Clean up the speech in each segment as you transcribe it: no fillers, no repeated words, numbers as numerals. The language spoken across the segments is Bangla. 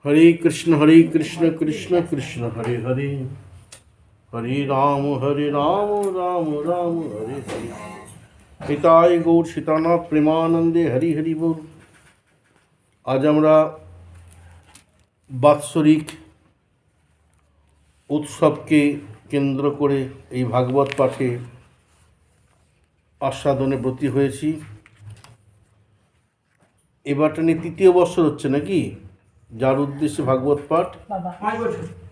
হরে কৃষ্ণ কৃষ্ণ কৃষ্ণ হরে হরে, হরে রাম রাম রাম হরে হরে। পিতায় গৌর সীতানাথ প্রেমানন্দে হরি হরি বল। আজ আমরা বাৎসরিক উৎসবকে কেন্দ্র করে এই ভাগবত পাঠে আস্বাদনে ব্রতী হয়েছি। এবারটা নিয়ে ৩য় বৎসর হচ্ছে নাকি, যার উদ্দেশ্যে ভাগবত পাঠ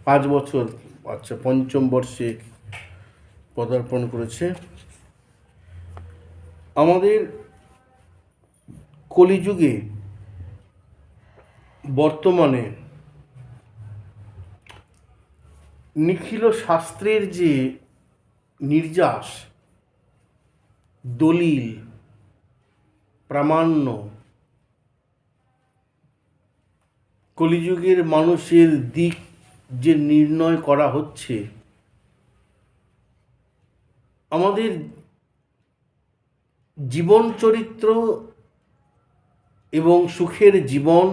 5 বছর, আচ্ছা ৫ম বর্ষে পদার্পণ করেছে। আমাদের কলিযুগে বর্তমানে নিখিল শাস্ত্রের যে নির্যাস, দলিল, প্রামাণ্য, কলিযুগের মানুষের দিক যে নির্ণয় করা হচ্ছে, আমাদের জীবন চরিত্র এবং সুখের জীবন,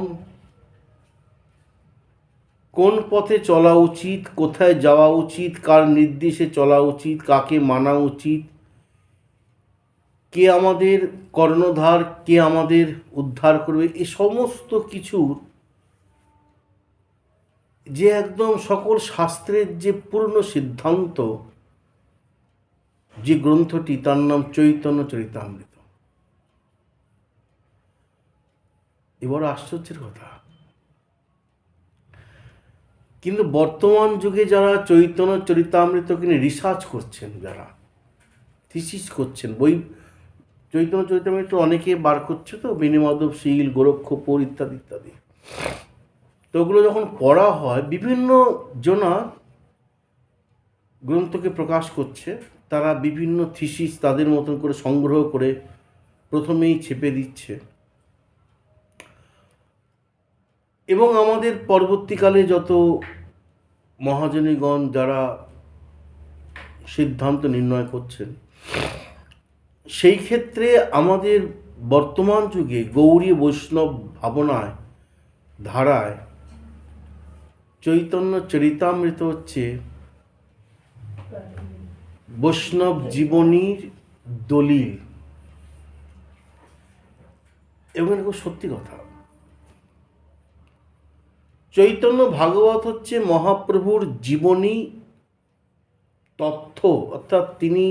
কোন পথে চলা উচিত, কোথায় যাওয়া উচিত, কার নির্দেশে চলা উচিত, কাকে মানা উচিত, কে আমাদের কর্ণধার, কে আমাদের উদ্ধার করবে, এই সমস্ত কিছুর যে একদম সকল শাস্ত্রের যে পূর্ণ সিদ্ধান্ত, যে গ্রন্থটি, তার নাম চৈতন্য চরিতামৃত। এবার আশ্চর্যের কথা, কিন্তু বর্তমান যুগে যারা চৈতন্য চরিতামৃতকে নিয়ে রিসার্চ করছেন, যারা থিসিস করছেন, বই চৈতন্য চরিতামৃত অনেকে বার করছে তো, বেণীমাধবশীল, গোরক্ষপুর ইত্যাদি ইত্যাদি। তো ওগুলো যখন পড়া হয়, বিভিন্ন জনা গ্রন্থকে প্রকাশ করছে, তারা বিভিন্ন থিসিস তাদের মতন করে সংগ্রহ করে প্রথমেই ছেপে দিচ্ছে, এবং আমাদের পরবর্তীকালে যত মহাজনীগণ যারা সিদ্ধান্ত নির্ণয় করছেন, সেই ক্ষেত্রে আমাদের বর্তমান যুগে গৌড়ী বৈষ্ণব ভাবনায়, ধারায় চৈতন্য চরিতামৃত হচ্ছে বৈষ্ণব জীবনীর দলিল। এবং খুব সত্যি কথা, চৈতন্য ভাগবত হচ্ছে মহাপ্রভুর জীবনী তথ্য, অর্থাৎ তিনি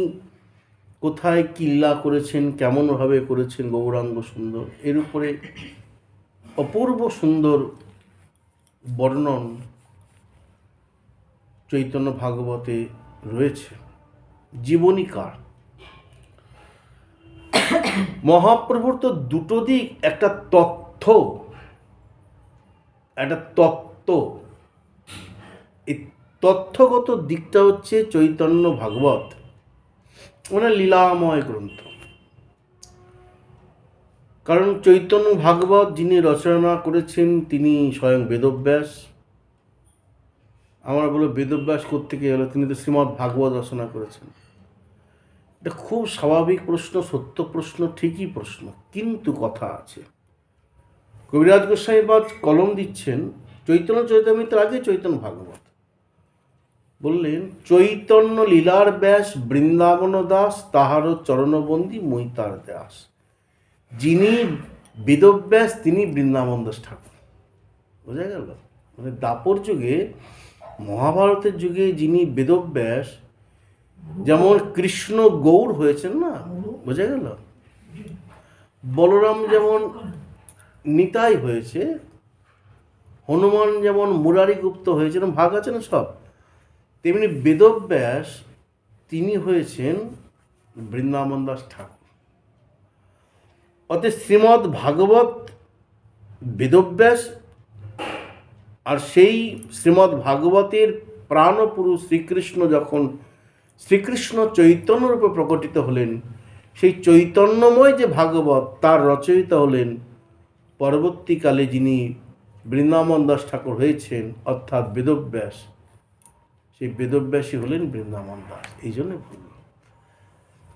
কোথায় কিল্লা করেছেন, কেমনভাবে করেছেন গৌরাঙ্গ সুন্দর, এর উপরে অপূর্ব সুন্দর বর্ণন চৈতন্য ভাগবতে রয়েছে। জীবনীকার মহাপ্রভুর তো দুটো দিক, একটা তথ্য, একটা তত্ত্ব। এই তথ্যগত দিকটা হচ্ছে চৈতন্য ভাগবত, মানে লীলাময় গ্রন্থ। কারণ চৈতন্য ভাগবত যিনি রচনা করেছেন তিনি স্বয়ং বেদব্যাস। আমরা বলো বেদব্যাস কোত্থেকে এলো, তিনি তো শ্রীমদ্ ভাগবত রচনা করেছেন। এটা খুব স্বাভাবিক প্রশ্ন, সত্য প্রশ্ন, ঠিকই প্রশ্ন, কিন্তু কথা আছে। কবিরাজ গোস্বামীপাদ কলম দিচ্ছেন চৈতন্য চরিতামৃতের আগে চৈতন্য ভাগবত, বললেন চৈতন্য লীলার ব্যাস বৃন্দাবন দাস, তাহারও চরণবন্দী মই তার দাস। যিনি বেদব্যাস তিনি বৃন্দাবন দাস ঠাকুর। বোঝা গেল? মানে দাপর যুগে, মহাভারতের যুগে যিনি বেদব্যাস, যেমন কৃষ্ণ গৌর হয়েছেন না, বোঝা গেল? বলরাম যেমন নিতাই হয়েছে, হনুমান যেমন মুরারিগুপ্ত হয়েছেন, ভাগ আছে না সব, তেমনি বেদব্যাস তিনি হয়েছেন বৃন্দাবন দাস ঠাকুর। অতএব শ্রীমদ্ ভাগবত বেদব্যাস, আর সেই শ্রীমদ্ ভাগবতের প্রাণপুরুষ শ্রীকৃষ্ণ যখন শ্রীকৃষ্ণ চৈতন্য রূপে প্রকটিত হলেন, সেই চৈতন্যময় যে ভাগবত, তার রচয়িতা হলেন পরবর্তীকালে যিনি বৃন্দাবন দাস ঠাকুর হয়েছেন, অর্থাৎ বেদব্যাস। সেই বেদব্যাসী হলেন বৃন্দাবন দাস। এই জন্য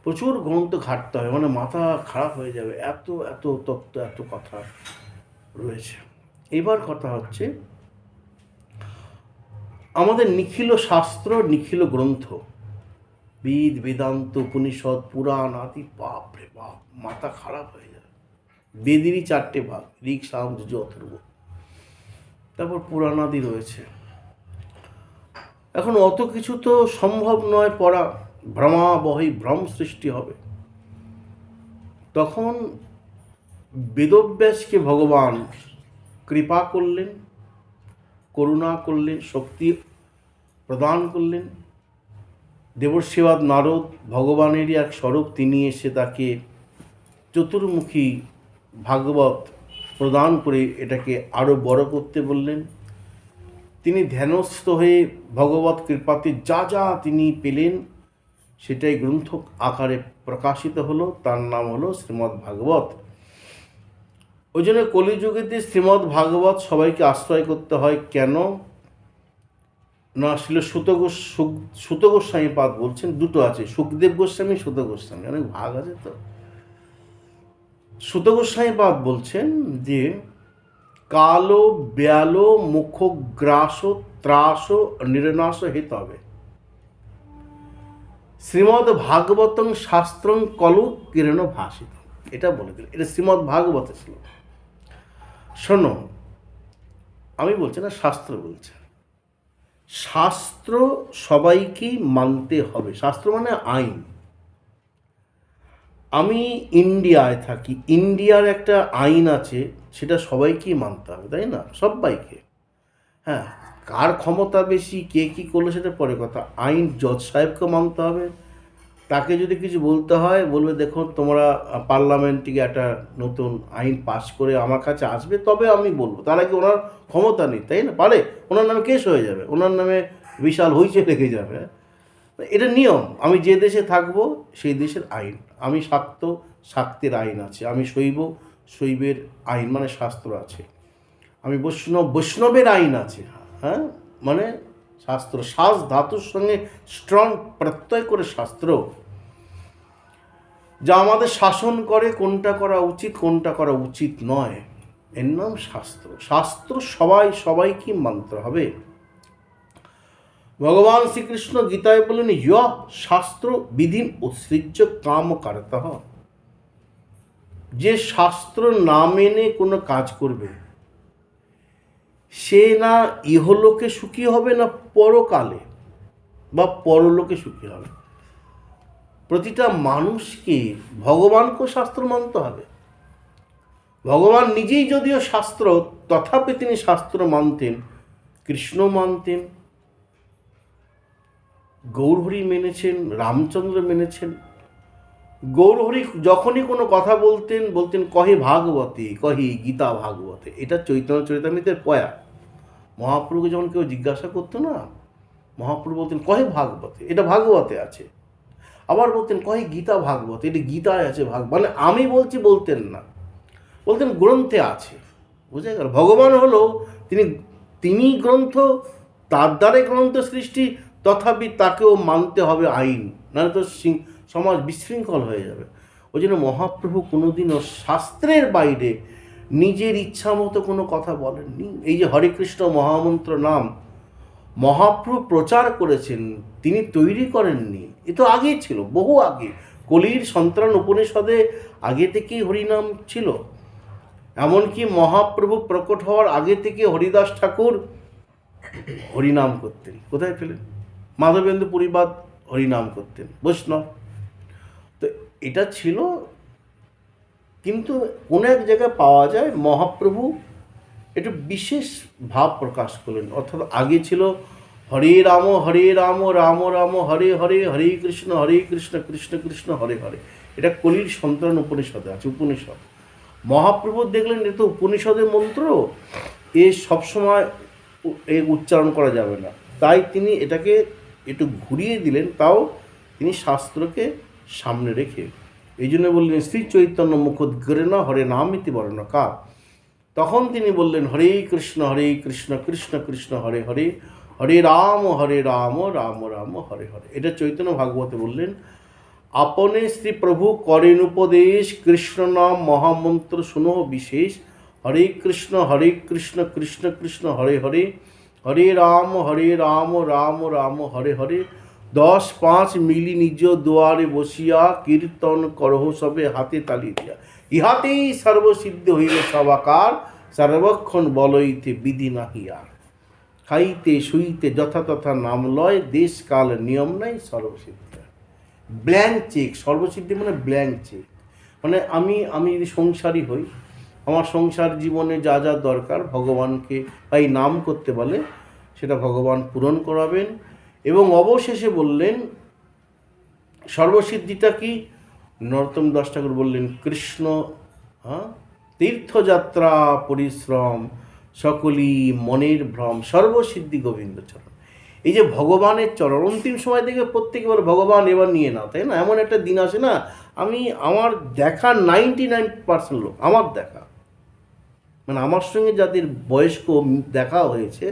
প্রচুর গ্রন্থ ঘাটতে হয়, মানে মাথা খারাপ হয়ে যাবে, এত এত তত্ত্ব, এত কথা রয়েছে। এবার কথা হচ্ছে আমাদের নিখিল শাস্ত্র, নিখিল গ্রন্থ, বেদ, বেদান্ত, উপনিষদ, পুরাণ আদি, বাপ রে বাপ, মাথা খারাপ হয়ে যায়। বেদেরই 4টে ভাগ, ঋক, সাম, যজু, অথর্ব, তারপর পুরাণ আদি রয়েছে। এখন অত কিছু তো সম্ভব নয় পড়া, ভ্রমাবহই ভ্রম সৃষ্টি হবে। তখন বেদব্যাসকে ভগবান কৃপা করলেন, করুণা করলেন, শক্তি প্রদান করলেন। দেবর্ষিবাদ নারদ ভগবানেরই এক স্বরূপ, তিনি এসে তাকে চতুর্মুখী ভাগবত প্রদান করে এটাকে আরও বড় করতে বললেন। তিনি ধ্যানস্থ হয়ে ভগবত কৃপাতে যা যা তিনি পেলেন সেটাই গ্রন্থ আকারে প্রকাশিত হলো, তার নাম হলো শ্রীমদ্ ভাগবত। ওই জন্য কলিযুগেতে শ্রীমদ্ ভাগবত সবাইকে আশ্রয় করতে হয়। কেন না, ছিল সুত গোস্বামী পাদ বলছেন, দুটো আছে, সুখদেব গোস্বামী, সুত গোস্বামী, অনেক ভাগ আছে তো। সুত গোস্বামী পাদ বলছেন যে কালো ব্যালো মুখগ্রাস ত্রাস নিরনাশ হেতবে শ্রীমদ্ ভাগবতং শাস্ত্রং কলু কিরণ ভাষিত। এটা বলে দিল, এটা শ্রীমদ্ ভাগবত ছিল। শোনো, আমি বলছি না, শাস্ত্র বলছে। শাস্ত্র সবাইকেই মানতে হবে। শাস্ত্র মানে আইন। আমি ইন্ডিয়ায় থাকি, ইন্ডিয়ার একটা আইন আছে, সেটা সবাইকেই মানতে হবে, তাই না? সবাইকে। হ্যাঁ, কার ক্ষমতা বেশি, কে কী করলো সেটা পরে কথা। আইন জজ সাহেবকে মানতে হবে। তাকে যদি কিছু বলতে হয়, বলবে দেখো তোমরা পার্লামেন্টে একটা নতুন আইন পাস করে আমার কাছে আসবে, তবে আমি বলবো। তার আগে ওনার ক্ষমতা নেই, তাই না? পারে ওনার নামে কেস হয়ে যাবে, ওনার নামে বিশাল হইচই লেগে যাবে। এটা নিয়ম। আমি যে দেশে থাকবো সেই দেশের আইন। আমি শাক্ত, শাক্তের আইন আছে। আমি শৈব, শৈবের আইন মানে শাস্ত্র আছে। আমি বৈষ্ণব, বৈষ্ণবের আইন আছে। হ্যাঁ, মানে শাস্ত্র, শ্বাস ধাতুর সঙ্গে স্ট্রং প্রত্যয় করে শাস্ত্র, যা আমাদের শাসন করে কোনটা করা উচিত, কোনটা করা উচিত নয়, এর নাম শাস্ত্র। শাস্ত্র সবাইকে মানতে হবে। ভগবান শ্রীকৃষ্ণ গীতায় বলেন, ইয় শাস্ত্র বিধিন উৎসৃজ্য কাম কারতঃ। যে শাস্ত্র না মেনে কোনো কাজ করবে, সে না ইহলোকে সুখী হবে, না পরকালে বা পরলোকে সুখী হবে। প্রতিটা মানুষকে ভগবানকেও শাস্ত্র মানতে হবে। ভগবান নিজেই যদিও শাস্ত্র, তথাপি তিনি শাস্ত্র মানতেন, কৃষ্ণ মানতেন, গৌরহরি মেনেছেন, রামচন্দ্র মেনেছেন। গৌরহরি যখনই কোনো কথা বলতেন কহে ভাগবতে, কহে গীতা ভাগবতে। এটা চৈতন্য চরিতামৃতের পয়া। মহাপ্রভুকে যখন কেউ জিজ্ঞাসা করতো না, মহাপ্রভু বলতেন কহে ভাগবতে, এটা ভাগবতে আছে। আবার বলতেন কহে গীতা ভাগবত, এটা গীতায় আছে। মানে আমি বলছি বলতেন না, বলতেন গ্রন্থে আছে। বুঝে গেল? ভগবান হলো তিনি গ্রন্থ, তার দ্বারাই গ্রন্থ সৃষ্টি, তথাপি তাকেও মানতে হবে আইন, নাহলে তো সমাজ বিশৃঙ্খল হয়ে যাবে। ওই জন্য মহাপ্রভু কোনোদিনও শাস্ত্রের বাইরে নিজের ইচ্ছা মতো কোনো কথা বলেননি। এই যে হরে কৃষ্ণ মহামন্ত্র নাম মহাপ্রভু প্রচার করেছেন, তিনি তৈরি করেননি। এ তো আগেই ছিল, বহু আগে। কলির সন্তান উপনিষদে আগে থেকেই হরিনাম ছিল। এমনকি মহাপ্রভু প্রকট হওয়ার আগে থেকে হরিদাস ঠাকুর হরিনাম করতেন। কোথায় পেলেন? মাধবেন্দ্র পুরীবাদ হরিনাম করতেন, বৈষ্ণব। তো এটা ছিল, কিন্তু কোনো এক জায়গায় পাওয়া যায় মহাপ্রভু একটু বিশেষ ভাব প্রকাশ করলেন। অর্থাৎ আগে ছিল হরে রাম রাম রাম হরে হরে, হরে কৃষ্ণ কৃষ্ণ কৃষ্ণ হরে হরে। এটা কলির সন্তান উপনিষদে আছে, উপনিষদ। মহাপ্রভু দেখলেন এ তো উপনিষদের মন্ত্র, এ সবসময় উচ্চারণ করা যাবে না, তাই তিনি এটাকে একটু ঘুরিয়ে দিলেন, তাও তিনি শাস্ত্রকে সামনে রেখে। এই জন্য বললেন শ্রী চৈতন্য মুখোদ্গীর্ণ হরে নামিতি বর্ণ কা। তখন তিনি বললেন হরে কৃষ্ণ কৃষ্ণ কৃষ্ণ হরে হরে, হরে রাম রাম রাম হরে হরে। এটা চৈতন্য ভাগবতে বললেন। আপনে শ্রী প্রভু করেন উপদেশ, কৃষ্ণ নাম মহামন্ত্র শুনো বিশেষ। হরে কৃষ্ণ কৃষ্ণ কৃষ্ণ হরে হরে, হরে রাম রাম রাম হরে হরে। 10-5 মিলি নিজ দুয়ারে বসিয়া, কীর্তন করহ সবে হাতে তালি দিয়া। ইহাতেই সর্বসিদ্ধ হইবে সবাকার, সর্বক্ষণ বলইতে বিধি নাহিয়া। খাইতে শুইতে যথা তথা নাম লয়, দেশ কাল নিয়ম নাই সর্বসিদ্ধ। ব্ল্যাঙ্ক চেক, সর্বসিদ্ধি মানে ব্ল্যাঙ্ক চেক। মানে আমি যদি সংসারী হই, আমার সংসার জীবনে যা যা দরকার ভগবানকে তাই নাম করতে বলে, সেটা ভগবান পূরণ করাবেন। এবং অবশেষে বললেন সর্বসিদ্ধিটা কি? নরোত্তম দাস ঠাকুর বললেন কৃষ্ণ, তীর্থযাত্রা পরিশ্রম, সকলই মনের ভ্রম, সর্বসিদ্ধি গোবিন্দ চরণ। এই যে ভগবানের চরণ, অন্তিম সময় থেকে প্রত্যেকে বলে ভগবান এবার নিয়ে নাও, তাই না? এমন একটা দিন আসে না, আমার দেখা 99% লোক, আমার দেখা মানে আমার সঙ্গে যাদের বয়স্ক দেখা হয়েছে,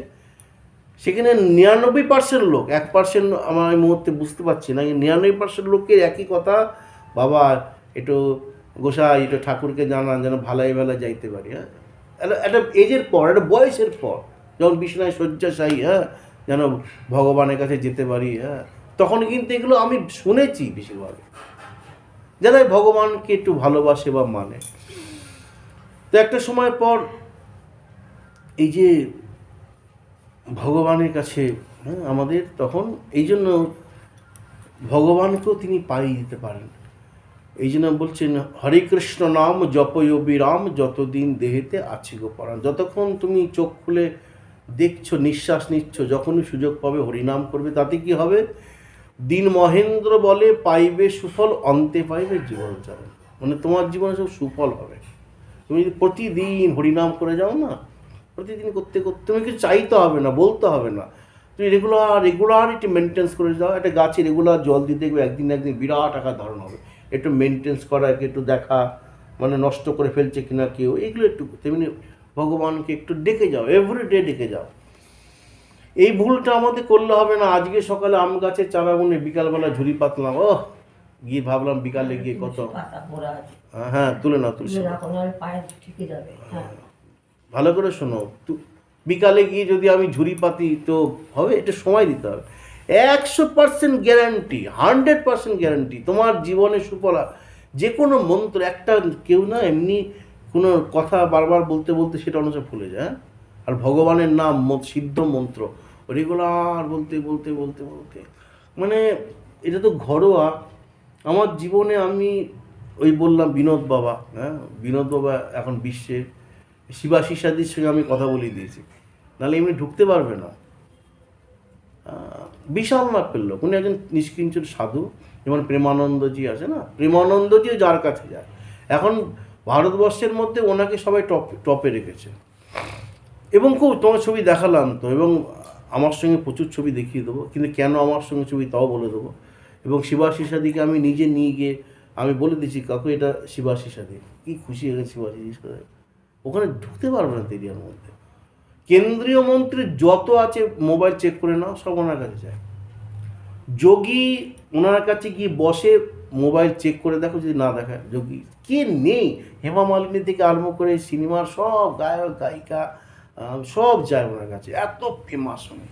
সেখানে 99% লোক, 1% আমার এই মুহূর্তে বুঝতে পারছি না, 99% লোকের একই কথা, বাবা একটু গোসাই একটু ঠাকুরকে জানান যেন ভালাই ভালা যাইতে পারি। একটা এজের পর, একটা বয়সের পর, যখন বিছানায় শয্যাশায়ী, যেন ভগবানের কাছে যেতে পারি, তখন কিন্তু এগুলো আমি শুনেছি বেশিরভাগ, যারা ভগবানকে একটু ভালোবাসে বা মানে। তো একটা সময় পর এই যে ভগবানের কাছে আমাদের তখন এই জন্য ভগবানকেও তিনি পাইয়ে দিতে পারেন। এই জন্য বলছেন হরে কৃষ্ণ নাম জপয় বিরাম, যতদিন দেহেতে আছে গো পরাণ। যতক্ষণ তুমি চোখ খুলে দেখছো, নিঃশ্বাস নিচ্ছ, যখনই সুযোগ পাবে হরিনাম করবে, তাতে কি হবে? দিন মহেন্দ্র বলে পাইবে সুফল, অন্তে পাইবে জীবন চরণ। মানে তোমার জীবনে সব সুফল হবে। তুমি যদি প্রতিদিন হরিনাম করে যাও না, প্রতিদিন করতে করতে তুমি কিছু চাইতে হবে না, বলতে হবে না, তুমি রেগুলারিটি মেনটেন্স করে যাও। একটা গাছে রেগুলার জল দিতে দেখবে একদিন বিরাট আকার ধারণ হবে। একটু মেনটেন্স করা, একটু দেখা, মানে নষ্ট করে ফেলছে কিনা কেউ, এগুলো একটু। তেমনি ভগবানকে একটু ডেকে যাও, এভরিডে ডেকে যাও। এই ভুলটা আমাদের করলে হবে না। আজকে সকালে আম গাছের চারা বুনে বিকালবেলা ঝুড়ি পাতলাম, গিয়ে ভাবলাম বিকালে গিয়ে কত, হ্যাঁ তুলে নাও, তুলসী ভালো করে শোনো। বিকালে গিয়ে যদি আমি ঝুড়ি পাতি তো হবে? এটা সময় দিতে হবে। 100% গ্যারান্টি, 100% গ্যারান্টি তোমার জীবনে সুফলা। যে কোনো মন্ত্র, একটা কেউ না এমনি কোনো কথা বারবার বলতে বলতে সেটা অনুসারে ভুলে যায়। আর ভগবানের নাম সিদ্ধ মন্ত্র রেগুলার বলতে বলতে বলতে বলতে, মানে এটা তো ঘরোয়া। আমার জীবনে আমি ওই বললাম বিনোদ বাবা, বিনোদ বাবা এখন বিশ্বে শিবাশিসাদির সঙ্গে আমি কথা বলে দিয়েছি, নাহলে এমনি ঢুকতে পারবে না। বিশাল মাপের লোক, উনি একজন নিষ্কিঞ্চন সাধু। যেমন প্রেমানন্দজি আছে না, প্রেমানন্দজিও যার কাছে যায়। এখন ভারতবর্ষের মধ্যে ওনাকে সবাই টপে রেখেছে। এবং খুব, তোমার ছবি দেখালাম তো, এবং আমার সঙ্গে প্রচুর ছবি দেখিয়ে দেবো, কিন্তু কেন আমার সঙ্গে ছবি তাও বলে দেবো। এবং শিবাশিসাদিকে আমি নিজে নিয়ে গিয়ে আমি বলে দিচ্ছি, কাকু এটা শিবাশিসাদি। কি খুশি হয়ে গেছে শিবাশিসাদি। ওখানে ঢুকতে পারবে না এরিয়ার মধ্যে। কেন্দ্রীয় মন্ত্রী যত আছে মোবাইল চেক করে নাও, সব ওনার কাছে যায়। যোগী ওনার কাছে গিয়ে বসে, মোবাইল চেক করে দেখো, যদি না দেখায় যোগী কে নেই। হেমা মালিনী থেকে আরম্ভ করে সিনেমার সব গায়ক গায়িকা সব যায় ওনার কাছে, এত ফেমাস উনি।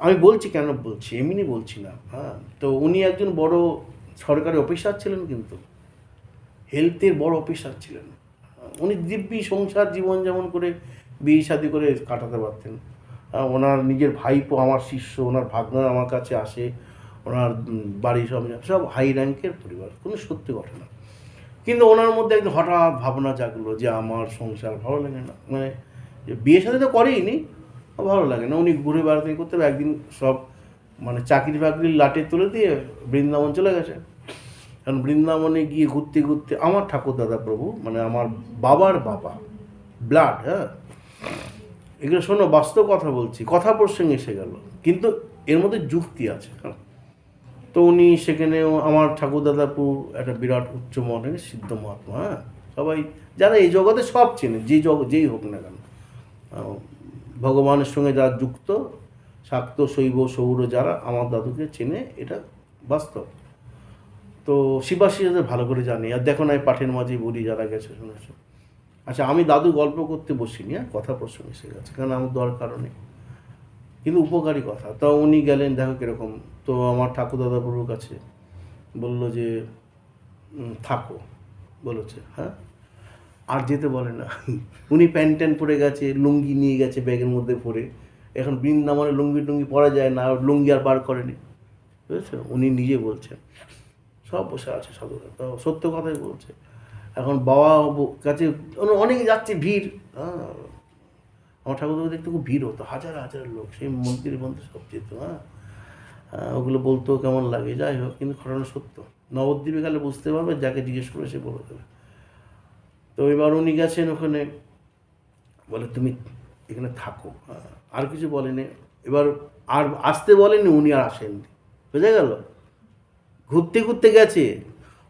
আমি বলছি কেন বলছি, এমনি বলছি না। তো উনি একজন বড় সরকারি অফিসার ছিলেন, কিন্তু হেলথের বড় অফিসার ছিলেন। উনি দিব্যি সংসার জীবন যেমন করে বিয়ে শাদি করে কাটাতে পারতেন। ওনার নিজের ভাইপো আমার শিষ্য, ওনার ভাগনা আমার কাছে আসে, ওনার বাড়ি সব হাই র্যাঙ্কের পরিবার, কোনো সত্যি ঘটনা। কিন্তু ওনার মধ্যে একদিন হঠাৎ ভাবনা জাগলো যে আমার সংসার ভালো লাগে না, মানে বিয়ে শাদি তো করেই নি, ভালো লাগে না। উনি ঘুরে বেড়াতে করতে হবে। একদিন সব মানে চাকরি বাকরির লাটে তুলে দিয়ে বৃন্দাবন চলে গেছে। কারণ বৃন্দাবনে গিয়ে ঘুরতে ঘুরতে আমার ঠাকুর দাদা প্রভু, মানে আমার বাবার বাবা, ব্লাড, এগুলো শোনো, বাস্তব কথা বলছি, কথা প্রসঙ্গে এসে গেল, কিন্তু এর মধ্যে যুক্তি আছে। তো উনি সেখানেও, আমার ঠাকুর দাদাপু একটা বিরাট উচ্চ মনের সিদ্ধ মহাত্মা, সবাই যারা এই জগতে সব চেনে, যেই হোক না কেন, ভগবানের সঙ্গে যারা যুক্ত, শাক্ত শৈব সৌর যারা, আমার দাদুকে চেনে, এটা বাস্তব। তো শিবাশিসাদের ভালো করে জানি। আর দেখো না, এই পাঠের মাঝে বলি যারা গেছে শুনেছো। আচ্ছা, আমি দাদু গল্প করতে বসিনি, কথা প্রসঙ্গ এসে গেছে, কারণ আমার দরকারও নেই। কিন্তু উপকারী কথা। তা উনি গেলেন, দেখো কীরকম। তো আমার ঠাকুর দাদাবাবুর কাছে বলল যে থাকো, বলেছে, হ্যাঁ, আর যেতে বলে না। উনি প্যান্ট ট্যান্ট পরে গেছে, লুঙ্গি নিয়ে গেছে ব্যাগের মধ্যে পরে। এখন বৃন্দাবনে লুঙ্গি টুঙ্গি পরা যায় না, লুঙ্গি আর বার করেনি, বুঝেছো? উনি নিজে বলছেন, সব বসে আছে সাধুরা, তো সত্য কথাই বলছে। এখন বাবা কাছে অনেক যাচ্ছে, ভিড়, হ্যাঁ, আমার ঠাকুরদাকে দেখতে খুব ভিড় হতো, হাজার হাজার লোক, সেই মন্দির মন্দির সব যেত, হ্যাঁ। ওগুলো বলতেও কেমন লাগে, যাই হোক, কিন্তু ঘটনা সত্য। নবদ্বীপে গেলে বুঝতে পারবে, যাকে জিজ্ঞেস করে সে বলে দেবে। তো এবার উনি গেছেন ওখানে, বলে তুমি এখানে থাকো, আর কিছু বলেনি। এবার আর আসতে বলেনি, উনি আর আসেননি, বুঝে গেল। ঘুরতে ঘুরতে গেছে,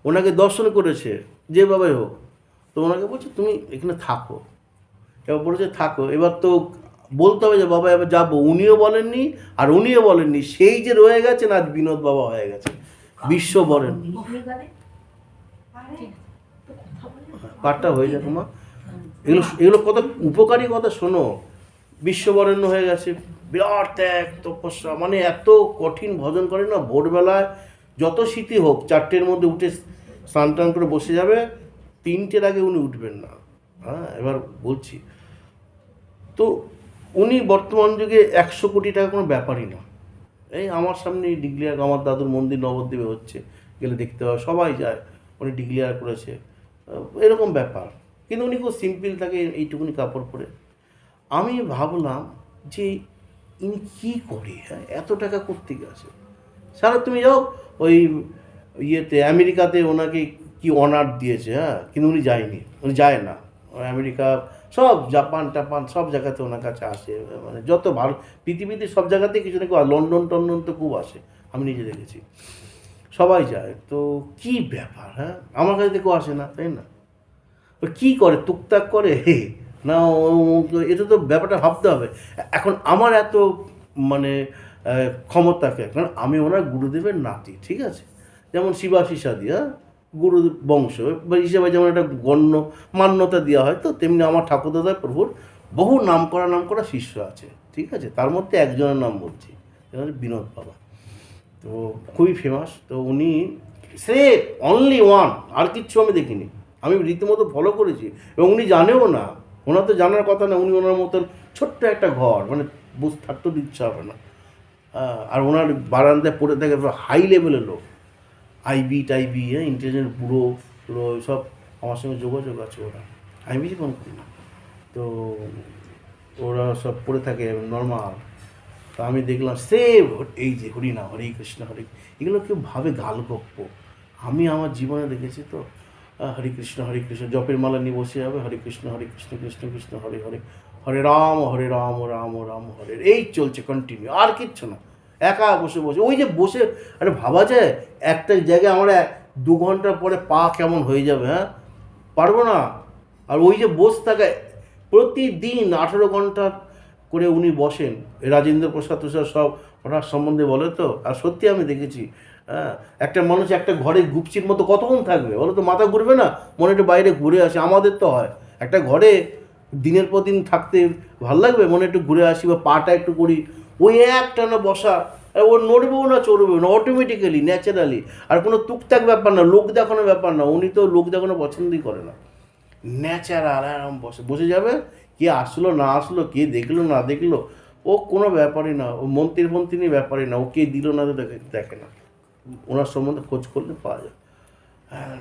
ওনাকে দর্শন করেছে যে বাবাই হোক, তো ওনাকে বলছে তুমি এখানে থাকো। এবার বলেছে থাকো, এবার তো বলতে হবে যে বাবা এবার যাবো। উনিও বলেননি আর উনিও বলেননি, সেই যে রয়ে গেছেন আজ বিনোদ বাবা হয়ে গেছে, বিশ্ব বলেন। পাঠটা হয়ে যাক মা, এগুলো এগুলো কত উপকারী কথা, শোনো। বিশ্ববরেণ্য হয়ে গেছে, বিরাট ত্যাগ তপস্যা, মানে এত কঠিন ভজন করে না। ভোরবেলায় যত শীতই হোক, 4টের মধ্যে উঠে স্নান টান করে বসে যাবে, 3টের আগে উনি উঠবেন না, হ্যাঁ। এবার বলছি তো, উনি বর্তমান যুগে 100 কোটি টাকা কোনো ব্যাপারই না। এই আমার সামনে ডিক্লেয়ার, আমার দাদুর মন্দির নবদ্বীপে হচ্ছে, গেলে দেখতে হয়, সবাই যায়, উনি ডিক্লেয়ার করেছে, এরকম ব্যাপার। কিন্তু উনি খুব সিম্পল থাকে, এইটুকুনি কাপড় পরে। আমি ভাবলাম যে ইনি কী করে, হ্যাঁ, এত টাকা করতে গেছে। সারা তুমি যাও ওই ইয়েতে আমেরিকাতে ওনাকে কি অনার দিয়েছে, হ্যাঁ, কিন্তু উনি যায়নি, উনি যায় না। আমেরিকা সব জাপান টাপান সব জায়গাতে ওনার কাছে আসে, মানে যত ভালো পৃথিবীতে সব জায়গাতেই কিছু না কেউ, লন্ডন টন্ডন তো খুব আসে, আমি নিজে দেখেছি, সবাই যায়। তো কি ব্যাপার, হ্যাঁ, আমার কাছে তো কেউ আসে না, তাই না? কী করে, টুকটাক করে না, এটা তো ব্যাপারটা ভাবতে হবে। এখন আমার এত মানে ক্ষমতাকে, কারণ আমি ওনার গুরুদেবের নাতি, ঠিক আছে, যেমন শিবাশিসাদি, হ্যাঁ, গুরু বংশ বা হিসেবে যেমন একটা গণ্য মান্যতা দেওয়া হয়, তো তেমনি আমার ঠাকুরদাদা প্রভুর বহু নাম করা শিষ্য আছে, ঠিক আছে। তার মধ্যে একজনের নাম বলছি, সেটা হচ্ছে বিনোদ বাবা। তো খুবই ফেমাস। তো উনি সে অনলি ওয়ান, আর কিচ্ছু আমি দেখিনি, আমি রীতিমতো ফলো করেছি, এবং উনি জানেও না, ওনার তো জানার কথা না। উনি ওনার মতন ছোট্ট একটা ঘর, মানে বুঝতে থাকতেও ইচ্ছা হবে না। আর ওনার বারান্দায় পড়ে থাকে হাই লেভেলের লোক, আইবি টাইবি, হ্যাঁ, ইন্টেলিজেন্ট বুড়ো সব আমার সঙ্গে যোগাযোগ আছে। ওরা আমি বেশি ফোন করি না, তো ওরা সব পড়ে থাকে নর্মাল। তো আমি দেখলাম এই যে হরিনাম, হরে কৃষ্ণ হরে, এগুলো কেউ ভাবে গাল গপ্প। আমি আমার জীবনে দেখেছি তো, হরে কৃষ্ণ জপের মালা নিয়ে বসে যাবে, হরে কৃষ্ণ কৃষ্ণ কৃষ্ণ হরে হরে, হরে রাম রাম রাম হরে, এই চলছে কন্টিনিউ, আর কিচ্ছু না। একা বসে বসে, ওই যে বসে, আরে ভাবা যায় একটা জায়গায় আমরা 2 ঘন্টা পরে পা কেমন হয়ে যাবে, হ্যাঁ, পারবো না। আর ওই যে বসে থাকে প্রতিদিন 18 ঘন্টা করে উনি বসেন, রাজেন্দ্র প্রসাদ সব ওনার সম্বন্ধে বলে তো। আর সত্যি আমি দেখেছি, হ্যাঁ, একটা মানুষ একটা ঘরে গুপচির মতো কতক্ষণ থাকবে বলো তো, মাথা ঘুরবে না, মনে একটু বাইরে ঘুরে আসে। আমাদের তো হয়, একটা ঘরে দিনের পর দিন থাকতে ভালো লাগবে, মনে একটু ঘুরে আসি বা পাটা একটু করি, ওই একটানা বসা, ও নড়বেও না চড়বেও না, অটোমেটিক্যালি ন্যাচারালি। আর কোনো টুকটাক ব্যাপার না, লোক দেখানোর ব্যাপার না, উনি তো লোক দেখানো পছন্দই করে না, ন্যাচারাল আরাম বসে যাবে। কে আসলো না আসলো, কে দেখলো না দেখলো, ও কোনো ব্যাপারই না, ও মন্ত্রী নিয়ে ব্যাপারই না, ও কে দিল না তো দেখে না। ওনার সম্বন্ধে খোঁজ করলে পাওয়া যায়।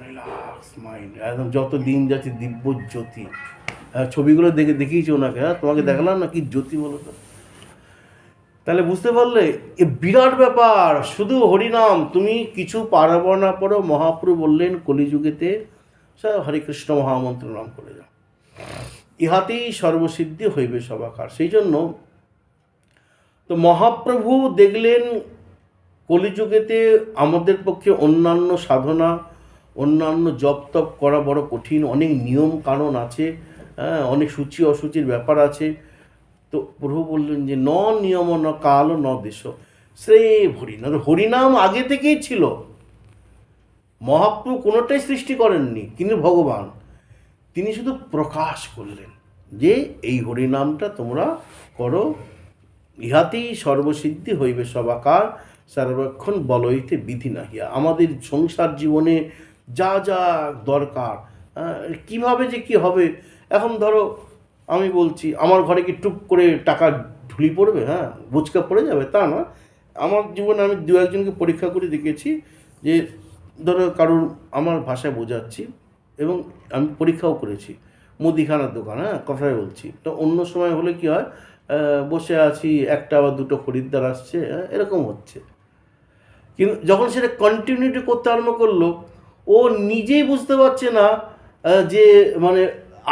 রিল্যাক্স মাইন্ড, একদম যত দিন যাচ্ছে দিব্য জ্যোতি। ছবিগুলো দেখিয়েছি ওনাকে, হ্যাঁ, তোমাকে দেখালাম না, কি জ্যোতি বলো তো। তাহলে বুঝতে পারলে এ বিরাট ব্যাপার। শুধু হরিনাম, তুমি কিছু পারবো না পড়ো, মহাপ্রভু বললেন কলিযুগেতে হরে কৃষ্ণ মহামন্ত্র নাম করে যাও, ইহাতেই সর্বসিদ্ধি হইবে সবাকার। সেই জন্য তো মহাপ্রভু দেখলেন কলিযুগেতে আমাদের পক্ষে অন্যান্য সাধনা, অন্যান্য জপ তপ করা বড় কঠিন, অনেক নিয়ম কানুন আছে, হ্যাঁ, অনেক সূচি অসুচির ব্যাপার আছে। তো প্রভু বললেন যে ন নিয়ম ন কাল ন দেশ শ্রে হরিনাম। হরিনাম আগে থেকেই ছিল, মহাপ্রভু কোনোটাই সৃষ্টি করেননি, কিন্তু ভগবান তিনি শুধু প্রকাশ করলেন যে এই হরিনামটা তোমরা করো, ইহাতেই সর্বসিদ্ধি হইবে সবাকার, সর্বক্ষণ বলইতে বিধি নাহিয়া। আমাদের সংসার জীবনে যা যা দরকার, কিভাবে যে কি হবে, এখন ধরো আমি বলছি আমার ঘরে কি টুপ করে টাকা ঢুলি পড়বে, বুচকা পড়ে যাবে, তা না। আমার জীবনে আমি দু একজনকে পরীক্ষা করে দেখেছি যে ধরো কারোর, আমার ভাষায় বোঝাচ্ছি এবং আমি পরীক্ষাও করেছি, মুদিখানার দোকান, কথায় বলছি, তো অন্য সময় হলে কি হয়, বসে আছি, একটা বা দুটো খরিদ্দার আসছে, এরকম হচ্ছে। কিন্তু যখন সেটা কন্টিনিউটি করতে আরম্ভ করলো, ও নিজেই বুঝতে পারছে না যে মানে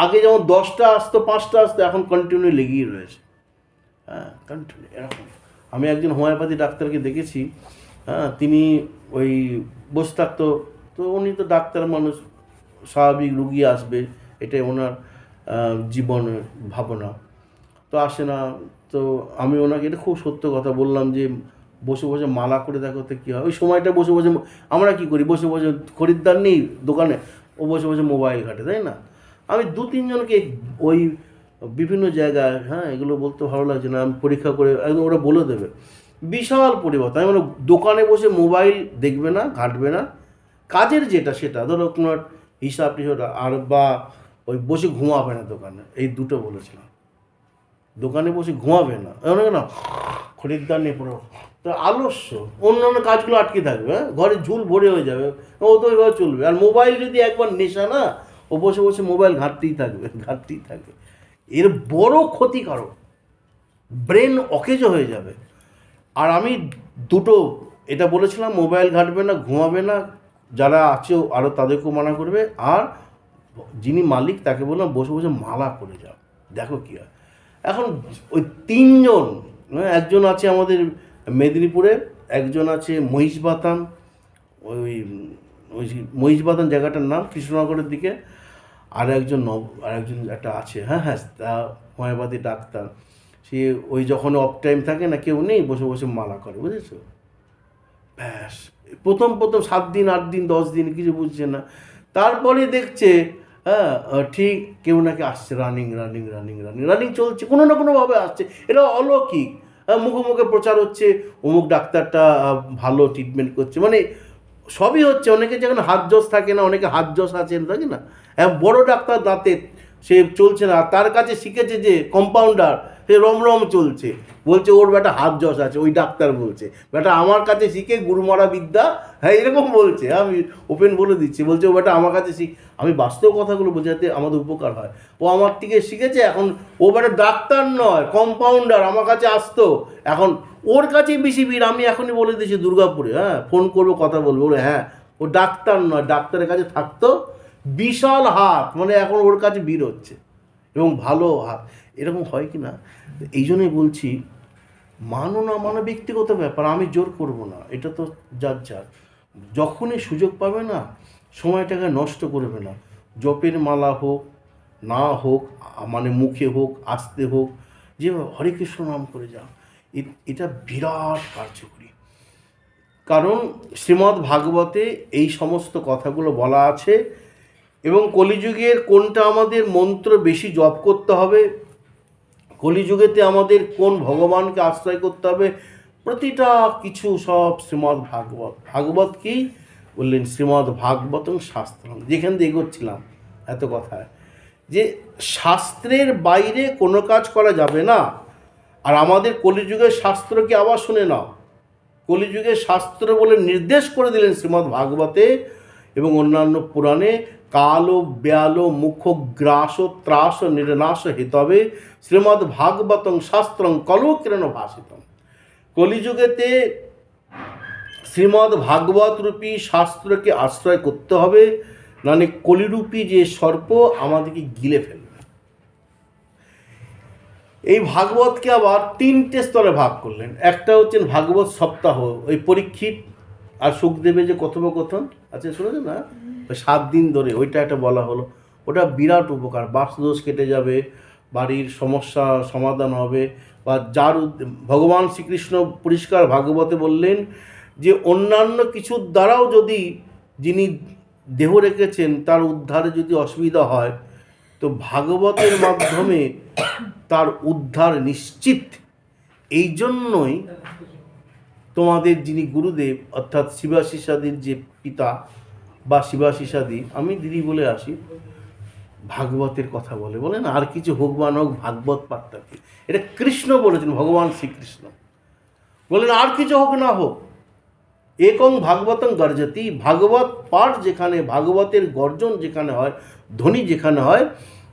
আগে যেমন 10টা আসতো 5টা আসতো, এখন কন্টিনিউ লেগেই রয়েছে, কন্টিনিউ এরকম। আমি একজন হোমিওপ্যাথি ডাক্তারকে দেখেছি, তিনি ওই বসে থাকতো, তো উনি তো ডাক্তার মানুষ, স্বাভাবিক রুগী আসবে, এটাই ওনার জীবনের ভাবনা, তো আসে না। তো আমি ওনাকে এটা খুব সত্য কথা বললাম যে বসে বসে মালা করে দেখো তো কী হয়। ওই সময়টা বসে বসে আমরা কী করি, বসে বসে, খরিদ্দার নেই দোকানে, ও বসে বসে মোবাইল ঘাটে, তাই না। আমি 2-3 জনকে ওই বিভিন্ন জায়গায়, এগুলো বলতে ভালো লাগছে না, আমি পরীক্ষা করে একদম ওরা বলে দেবে, বিশাল পরিবর্তন। আমি মানে দোকানে বসে মোবাইল দেখবে না, ঘাঁটবে না, কাজের যেটা সেটা ধরো তোমার হিসাব টিসাব, আর বা ওই বসে ঘুমাবে না দোকানে, এই দুটো বলেছিলাম। দোকানে বসে ঘুমাবে না, না খরিদ্দার নেই পুরো, তো আলস্য, অন্য অন্য কাজগুলো আটকে থাকবে, ঘরে ঝুল ভরে হয়ে যাবে, ও তো ওইভাবে চলবে। আর মোবাইল যদি একবার নেশা না, ও বসে বসে মোবাইল ঘাঁটতেই থাকবে। এর বড় ক্ষতিকারক, ব্রেন অকেজ হয়ে যাবে। আর আমি দুটো এটা বলেছিলাম, মোবাইল ঘাঁটবে না, ঘুমাবে না, যারা আছে আরও তাদেরকেও মানা করবে, আর যিনি মালিক তাকে বললাম বসে বসে মালা করে যাও, দেখো কী হয়। এখন ওই 3জন, একজন আছে আমাদের মেদিনীপুরে, একজন আছে মহিষবাতান, ওই ওই মহিষবাতান জায়গাটার নাম কৃষ্ণনগরের দিকে, আর একজন একটা আছে, তা হোমিওপ্যাথি ডাক্তার, সে ওই যখন অফ টাইম থাকে না, কেউ নেই, বসে বসে মালা করে, বুঝেছো। ব্যাস প্রথম 7 দিন 8 দিন 10 দিন কিছু বুঝছে না, তারপরে দেখছে ঠিক কেউ নাকি আসছে, রানিং চলছে, কোনো না কোনোভাবে আসছে, এটা অলৌকিক। মুখে মুখে প্রচার হচ্ছে, অমুক ডাক্তারটা ভালো ট্রিটমেন্ট করছে, মানে সবই হচ্ছে। অনেকে যেখানে হাত জস থাকে না, অনেকে হাত জস আছেন, থাকে না, বড় ডাক্তার দাঁতের, সে চলছে না, তার কাছে শিখেছে যে কম্পাউন্ডার, সে রমরম চলছে, বলছে ওর বেটা হাত জস আছে, ওই ডাক্তার বলছে বেটা আমার কাছে শিখে গুরুমারা বিদ্যা, এরকম বলছে। আমি ওপেন বলে দিচ্ছি, বলছে ও বেটা আমার কাছে শিখ। আমি বাস্তব কথাগুলো বোঝাতে আমাদের উপকার হয়। ও আমার থেকে শিখেছে, এখন ও বেটা ডাক্তার নয়, কম্পাউন্ডার, আমার কাছে আসতো, এখন ওর কাছেই বেশি ভিড়। আমি এখনই বলে দিয়েছি দুর্গাপুরে, ফোন করবো, কথা বলবো, বলে ও ডাক্তার নয়, ডাক্তারের কাছে থাকতো, বিশাল হাত, মানে এখন ওর কাছে ভিড় হচ্ছে, এবং ভালো হাত। এরকম হয় কি না, এই জন্যই বলছি, মানো না মানো ব্যক্তিগত ব্যাপার, আমি জোর করব না, এটা তো যার যখনই সুযোগ পাবে না, সময়টাকে নষ্ট করবে না। জপের মালা হোক না হোক, মানে মুখে হোক আস্তে হোক, যে হরে কৃষ্ণ নাম করে যাও, এটা বিরাট কার্যকরী। কারণ শ্রীমদ্ ভাগবতে এই সমস্ত কথাগুলো বলা আছে, এবং কলিযুগের কোনটা আমাদের মন্ত্র বেশি জপ করতে হবে, কলিযুগেতে আমাদের কোন ভগবানকে আশ্রয় করতে হবে, প্রতিটা কিছু সব শ্রীমদ্ ভাগবত কি বললেন, শ্রীমদ্ ভাগবতং শাস্ত্রম, যেখান দিয়ে এগোচ্ছিলাম এত কথায়, যে শাস্ত্রের বাইরে কোনো কাজ করা যাবে না। আর আমাদের কলিযুগের শাস্ত্রকে আবার শুনে নাও, কলিযুগের শাস্ত্র বলে নির্দেশ করে দিলেন শ্রীমদ্ ভাগবতে এবং অন্যান্য পুরাণে, কাল ব্যাল মুখ গ্রাস ত্রাস নির্নাশ হিতবে শ্রীমদ্ ভাগবতং শাস্ত্রং কলকিরণ ভাষিতম। কলিযুগেতে শ্রীমদ্ ভাগবত রূপী শাস্ত্রকে আশ্রয় করতে হবে, মানে কলিরূপী যে সর্প আমাদেরকে গিলে ফেলবে। এই ভাগবতকে আবার 3টে স্তরে ভাগ করলেন। একটা হচ্ছেন ভাগবত সপ্তাহ, ওই পরীক্ষিত আর সুখদেবের যে কথোপকথন আছে, শুনেছেন না, 7 দিন ধরে, ওইটা একটা বলা হলো, ওটা বিরাট উপকার, বাস্তুদোষ কেটে যাবে, বাড়ির সমস্যা সমাধান হবে, বা যার ভগবান শ্রীকৃষ্ণ পরিষ্কার ভাগবতে বললেন যে অন্যান্য কিছুর দ্বারাও যদি যিনি দেহ রেখেছেন তার উদ্ধারে যদি অসুবিধা হয়, তো ভাগবতের মাধ্যমে তার উদ্ধার নিশ্চিত। এই জন্যই তোমাদের যিনি গুরুদেব অর্থাৎ শিবাশিষাদির যে পিতা বা শিবাশিষাদি, আমি দিদি বলে আসি, ভাগবতের কথা বলেন আর কিছু হোক বা না হোক ভাগবত পাঠটা কি, এটা কৃষ্ণ বলেছেন, ভগবান শ্রীকৃষ্ণ বলেন আর কিছু হোক না হোক একং ভাগবতং গর্জতি, ভাগবত পাঠ যেখানে, ভাগবতের গর্জন যেখানে হয়, ধ্বনি যেখানে হয়,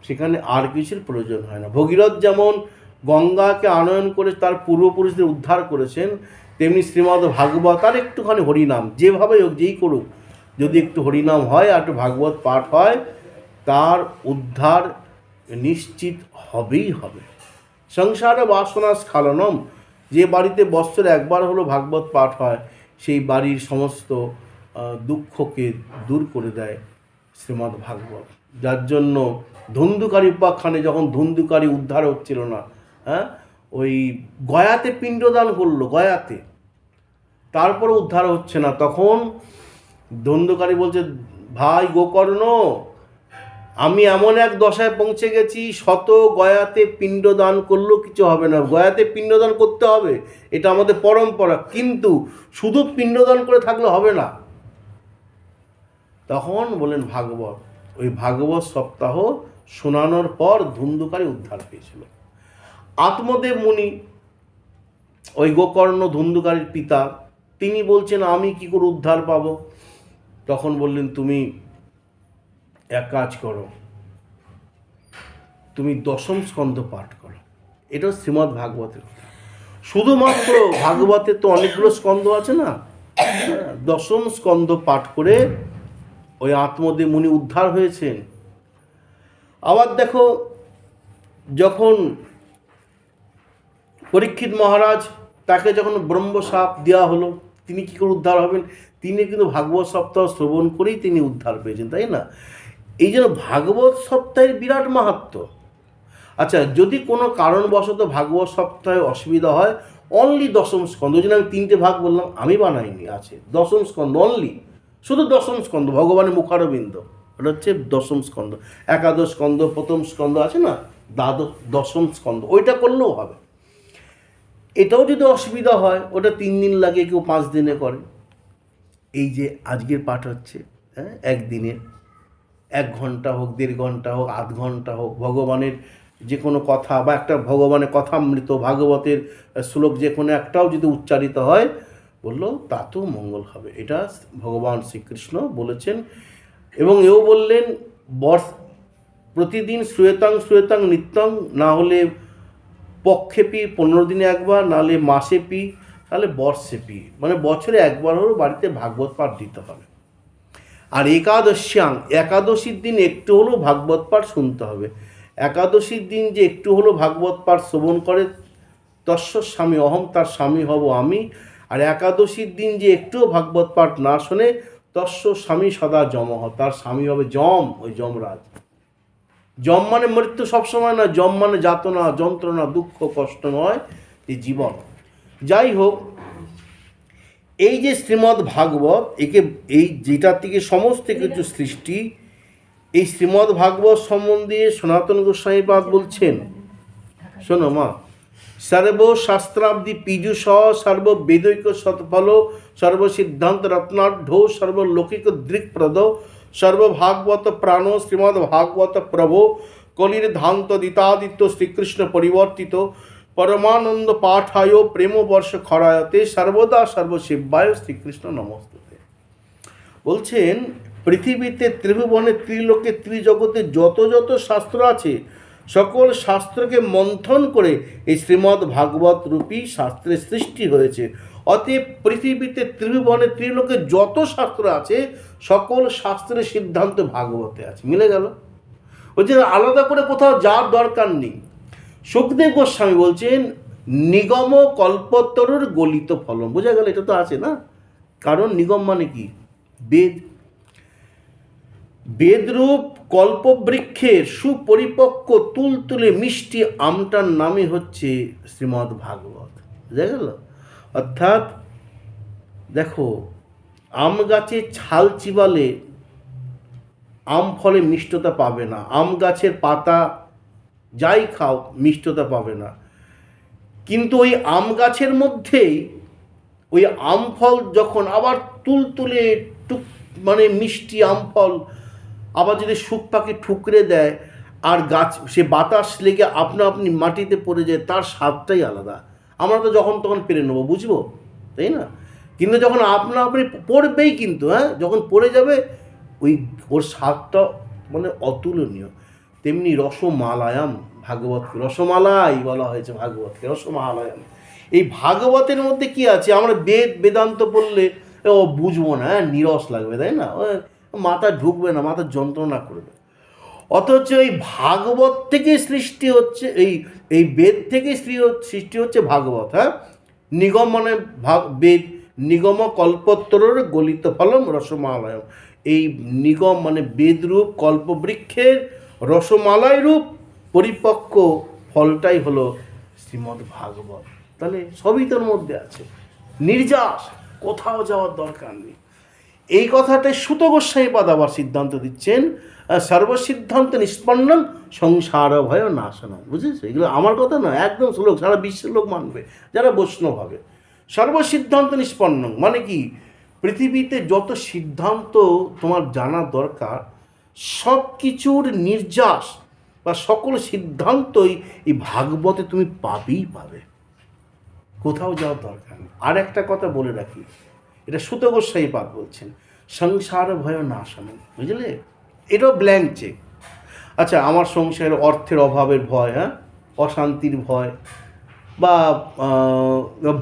সেখানে আর কিছুর প্রয়োজন হয় না। ভগীরথ যেমন গঙ্গাকে আনয়ন করে তার পূর্বপুরুষদের উদ্ধার করেছেন, তেমনি শ্রীমদ্ ভাগবত আর একটুখানি হরিনাম, যেভাবে হোক যেই করুক, যদি একটু হরিনাম হয় আর একটু ভাগবত পাঠ হয়, তার উদ্ধার নিশ্চিত হবেই হবে। সংসারে বাসনা স্খালনম, যে বাড়িতে বৎসরে একবার হলো ভাগবত পাঠ হয়, সেই বাড়ির সমস্ত দুঃখকে দূর করে দেয় শ্রীমদ্ ভাগবত। যার জন্য ধুন্ধুকারী উপাখ্যানে যখন ধুন্ধুকারী উদ্ধার হচ্ছিল না, হ্যাঁ, ওই গয়াতে পিণ্ডদান করলো, গয়াতে, তারপরে উদ্ধার হচ্ছে না, তখন ধুন্ধুকারী বলছে, ভাই গোকর্ণ, আমি এমন এক দশায় পৌঁছে গেছি, শত গয়াতে পিণ্ডদান করলেও কিছু হবে না, গয়াতে পিণ্ডদান করতে হবে, এটা আমাদের পরম্পরা, কিন্তু শুধু পিণ্ডদান করে থাকলে হবে না। তখন বলেন ভাগবত, ওই ভাগবত সপ্তাহ শোনানোর পর ধুন্ধুকারী উদ্ধার পেয়েছিল। আত্মদেব মুনি, ওই গোকর্ণ ধুন্ধুকারীর পিতা, তিনি বলছেন আমি কি করে উদ্ধার পাব? তখন বললেন, তুমি এক কাজ করো, তুমি দশম স্কন্ধ পাঠ করো। এটা শ্রীমদ্ ভাগবতের কথা। শুধুমাত্র ভাগবতের তো অনেকগুলো স্কন্ধ আছে না, দশম স্কন্ধ পাঠ করে ওই আত্মদেব মুনি উদ্ধার হয়েছেন। আবার দেখো, যখন পরীক্ষিত মহারাজ, তাকে যখন ব্রহ্মশাপ দেওয়া হলো, তিনি কী করে উদ্ধার হবেন? তিনি কিন্তু ভাগবত সপ্তাহ শ্রবণ করেই তিনি উদ্ধার পেয়েছেন, তাই না? এই জন্য ভাগবত সপ্তাহের বিরাট মাহাত্ম্য। আচ্ছা, যদি কোনো কারণবশত ভাগবত সপ্তাহে অসুবিধা হয়, অনলি দশম স্কন্ধ, ওই জন্য আমি 3টে ভাগ বললাম, আমি বানাইনি, আছে দশম স্কন্ধ, অনলি শুধু দশম স্কন্ধ, ভগবানের মুখারবিন্দ, এটা হচ্ছে দশম স্কন্ধ। একাদশ স্কন্ধ, প্রথম স্কন্ধ আছে না, দশম স্কন্ধ, ওইটা করলেও হবে। এটাও যদি অসুবিধা হয়, ওটা 3 দিন লাগে, কেউ 5 দিনে করে। এই যে আজকের পাঠ হচ্ছে, হ্যাঁ, একদিনের, 1 ঘন্টা হোক, 1.5 ঘন্টা হোক, আধ ঘন্টা হোক, ভগবানের যে কোনো কথা বা একটা ভগবানের কথামৃত, ভাগবতের শ্লোক যে কোনো একটাও যদি উচ্চারিত হয়, বললো তাতেও মঙ্গল হবে। এটা ভগবান শ্রীকৃষ্ণ বলেছেন। এবং এও বললেন, প্রতিদিন শ্রুয়তাং নিত্যং, না হলে পক্ষে পি, 15 দিনে একবার, নাহলে মাসে পি, তাহলে বর্ষে পি, মানে বছরে একবার হলেও বাড়িতে ভাগবত পাঠ দিতে হবে। আর একাদশ্যাং, একাদশীর দিন একটু হলেও ভাগবত পাঠ শুনতে হবে। একাদশীর দিন যে একটু হলেও ভাগবত পাঠ শ্রবণ করে, তস্য স্বামী অহম, তার স্বামী হব আমি। আর একাদশীর দিন যে একটুও ভাগবত পাঠ না শোনে, তস্য স্বামী সদা যমঃ, তার স্বামী হবে যম, ওই যমরাজ। যম মানে মৃত্যু সবসময় না, যম মানে যাতনা, যন্ত্রণা, দুঃখ, কষ্ট নয়, এই জীবন। যাই হোক, এই যে শ্রীমদ্ ভাগবত, একে, এই যেটার থেকে সমস্ত কিছু সৃষ্টি, এই শ্রীমদ্ ভাগবত সম্বন্ধে সনাতন গোস্বামীপাদ বলছেন, শোনো মা, সর্বশাস্ত্রাব্দি পীযুষ, সর্ববেদৈক সৎফল, সর্বসিদ্ধান্ত রত্নাঢ্য, সর্বলৌকিক দৃক্প্রদ, সর্বভাগবত প্রাণ শ্রীমদ্ ভাগবত প্রভো, কলির ধান্ত দিতাদিত্য শ্রীকৃষ্ণ পরিবর্তিত, পরমানন্দ পাঠায় প্রেম বর্ষ খরায়তে, সর্বদা সর্বশিবায় শ্রীকৃষ্ণ নমস্তুতে। বলছেন, পৃথিবীতে, ত্রিভুবনে, ত্রিলোকে, ত্রিজগতে যত যত শাস্ত্র আছে, সকল শাস্ত্রকে মন্থন করে এই শ্রীমদ্ ভাগবত রূপী শাস্ত্রের সৃষ্টি হয়েছে। অতএব পৃথিবীতে, ত্রিভুবনে, ত্রিলোকে যত শাস্ত্র আছে, সকল শাস্ত্রের সিদ্ধান্ত ভাগবতে আছে। মিলে গেল? ওই যে আলাদা করে কোথাও যাওয়ার দরকার নেই। সুখদেব গোস্বামী বলছেন, নিগম কল্পতরুর গলিত ফলম। বোঝা গেল? এটা তো আছে না, কারণ নিগম মানে কি? বেদ। বেদরূপ কল্পবৃক্ষের সুপরিপক্ক তুলতুলে মিষ্টি আমটার নামই হচ্ছে শ্রীমদ্ ভাগবত। বুঝা গেল? অর্থাৎ দেখো, আম গাছে ছাল চিবালে আম ফলে মিষ্টতা পাবে না, আম গাছের পাতা যাই খাও মিষ্টতা পাবে না, কিন্তু ওই আম গাছের মধ্যেই ওই আম ফল যখন আবার তুলতুলে টুক মানে মিষ্টি আম ফল আবার যদি শুক পাখি ঠুকরে দেয় আর গাছ সে বাতাস লেগে আপনা আপনি মাটিতে পড়ে যায়, তার স্বাদটাই আলাদা। আমরা তো যখন তখন পেরে নেবো, বুঝবো, তাই না? কিন্তু যখন আপনা আপনি পড়বেই, কিন্তু যখন পড়ে যাবে ওই ওর স্বাদটা মানে অতুলনীয়। তেমনি রসমালায়াম, ভাগবত রসমালাই বলা হয়েছে, ভাগবতকে রসমালায়াম। এই ভাগবতের মধ্যে কি আছে? আমরা বেদান্ত পড়লে ও বুঝবো না, নিরস লাগবে, তাই না? মাথা ঢুকবে না, মাথা যন্ত্রণা করবে। অথচ এই ভাগবত থেকে সৃষ্টি হচ্ছে, এই বেদ থেকে সৃষ্টি হচ্ছে ভাগবত। নিগম মানে বেদ, নিগম কল্পত্তরের গলিত ফলম রসমালয়। এই নিগম মানে বেদরূপ কল্পবৃক্ষের রসমালাই রূপ পরিপক্ক ফলটাই হলো শ্রীমদ্ ভাগবত। তাহলে সবই তোর মধ্যে আছে, নির্যাস, কোথাও যাওয়ার দরকার নেই। এই কথাটাই সুত গোস্বামীপাদ আবার সিদ্ধান্ত দিচ্ছেন, সর্বসিদ্ধান্ত নিষ্পন্নম সংসার ভয় নাশনম। বুঝেছো? এগুলো আমার কথা না, একদম শ্লোক, সারা বিশ্বের লোক মানবে যারা বৈষ্ণব হবে। সর্বসিদ্ধান্ত নিষ্পন্নম মানে কি? পৃথিবীতে যত সিদ্ধান্ত তোমার জানা দরকার সব কিছুর নির্যাস বা সকল সিদ্ধান্তই এই ভাগবতে তুমি পাবেই পাবে, কোথাও যাওয়ার দরকার নেই। আর একটা কথা বলে রাখি, এটা সুত গোস্বামীপাদ বলছেন, সংসার ভয় নাশনম। বুঝলে? এটাও ব্ল্যাঙ্ক চেক। আচ্ছা, আমার সংসারের অর্থের অভাবের ভয়, অশান্তির ভয়, বা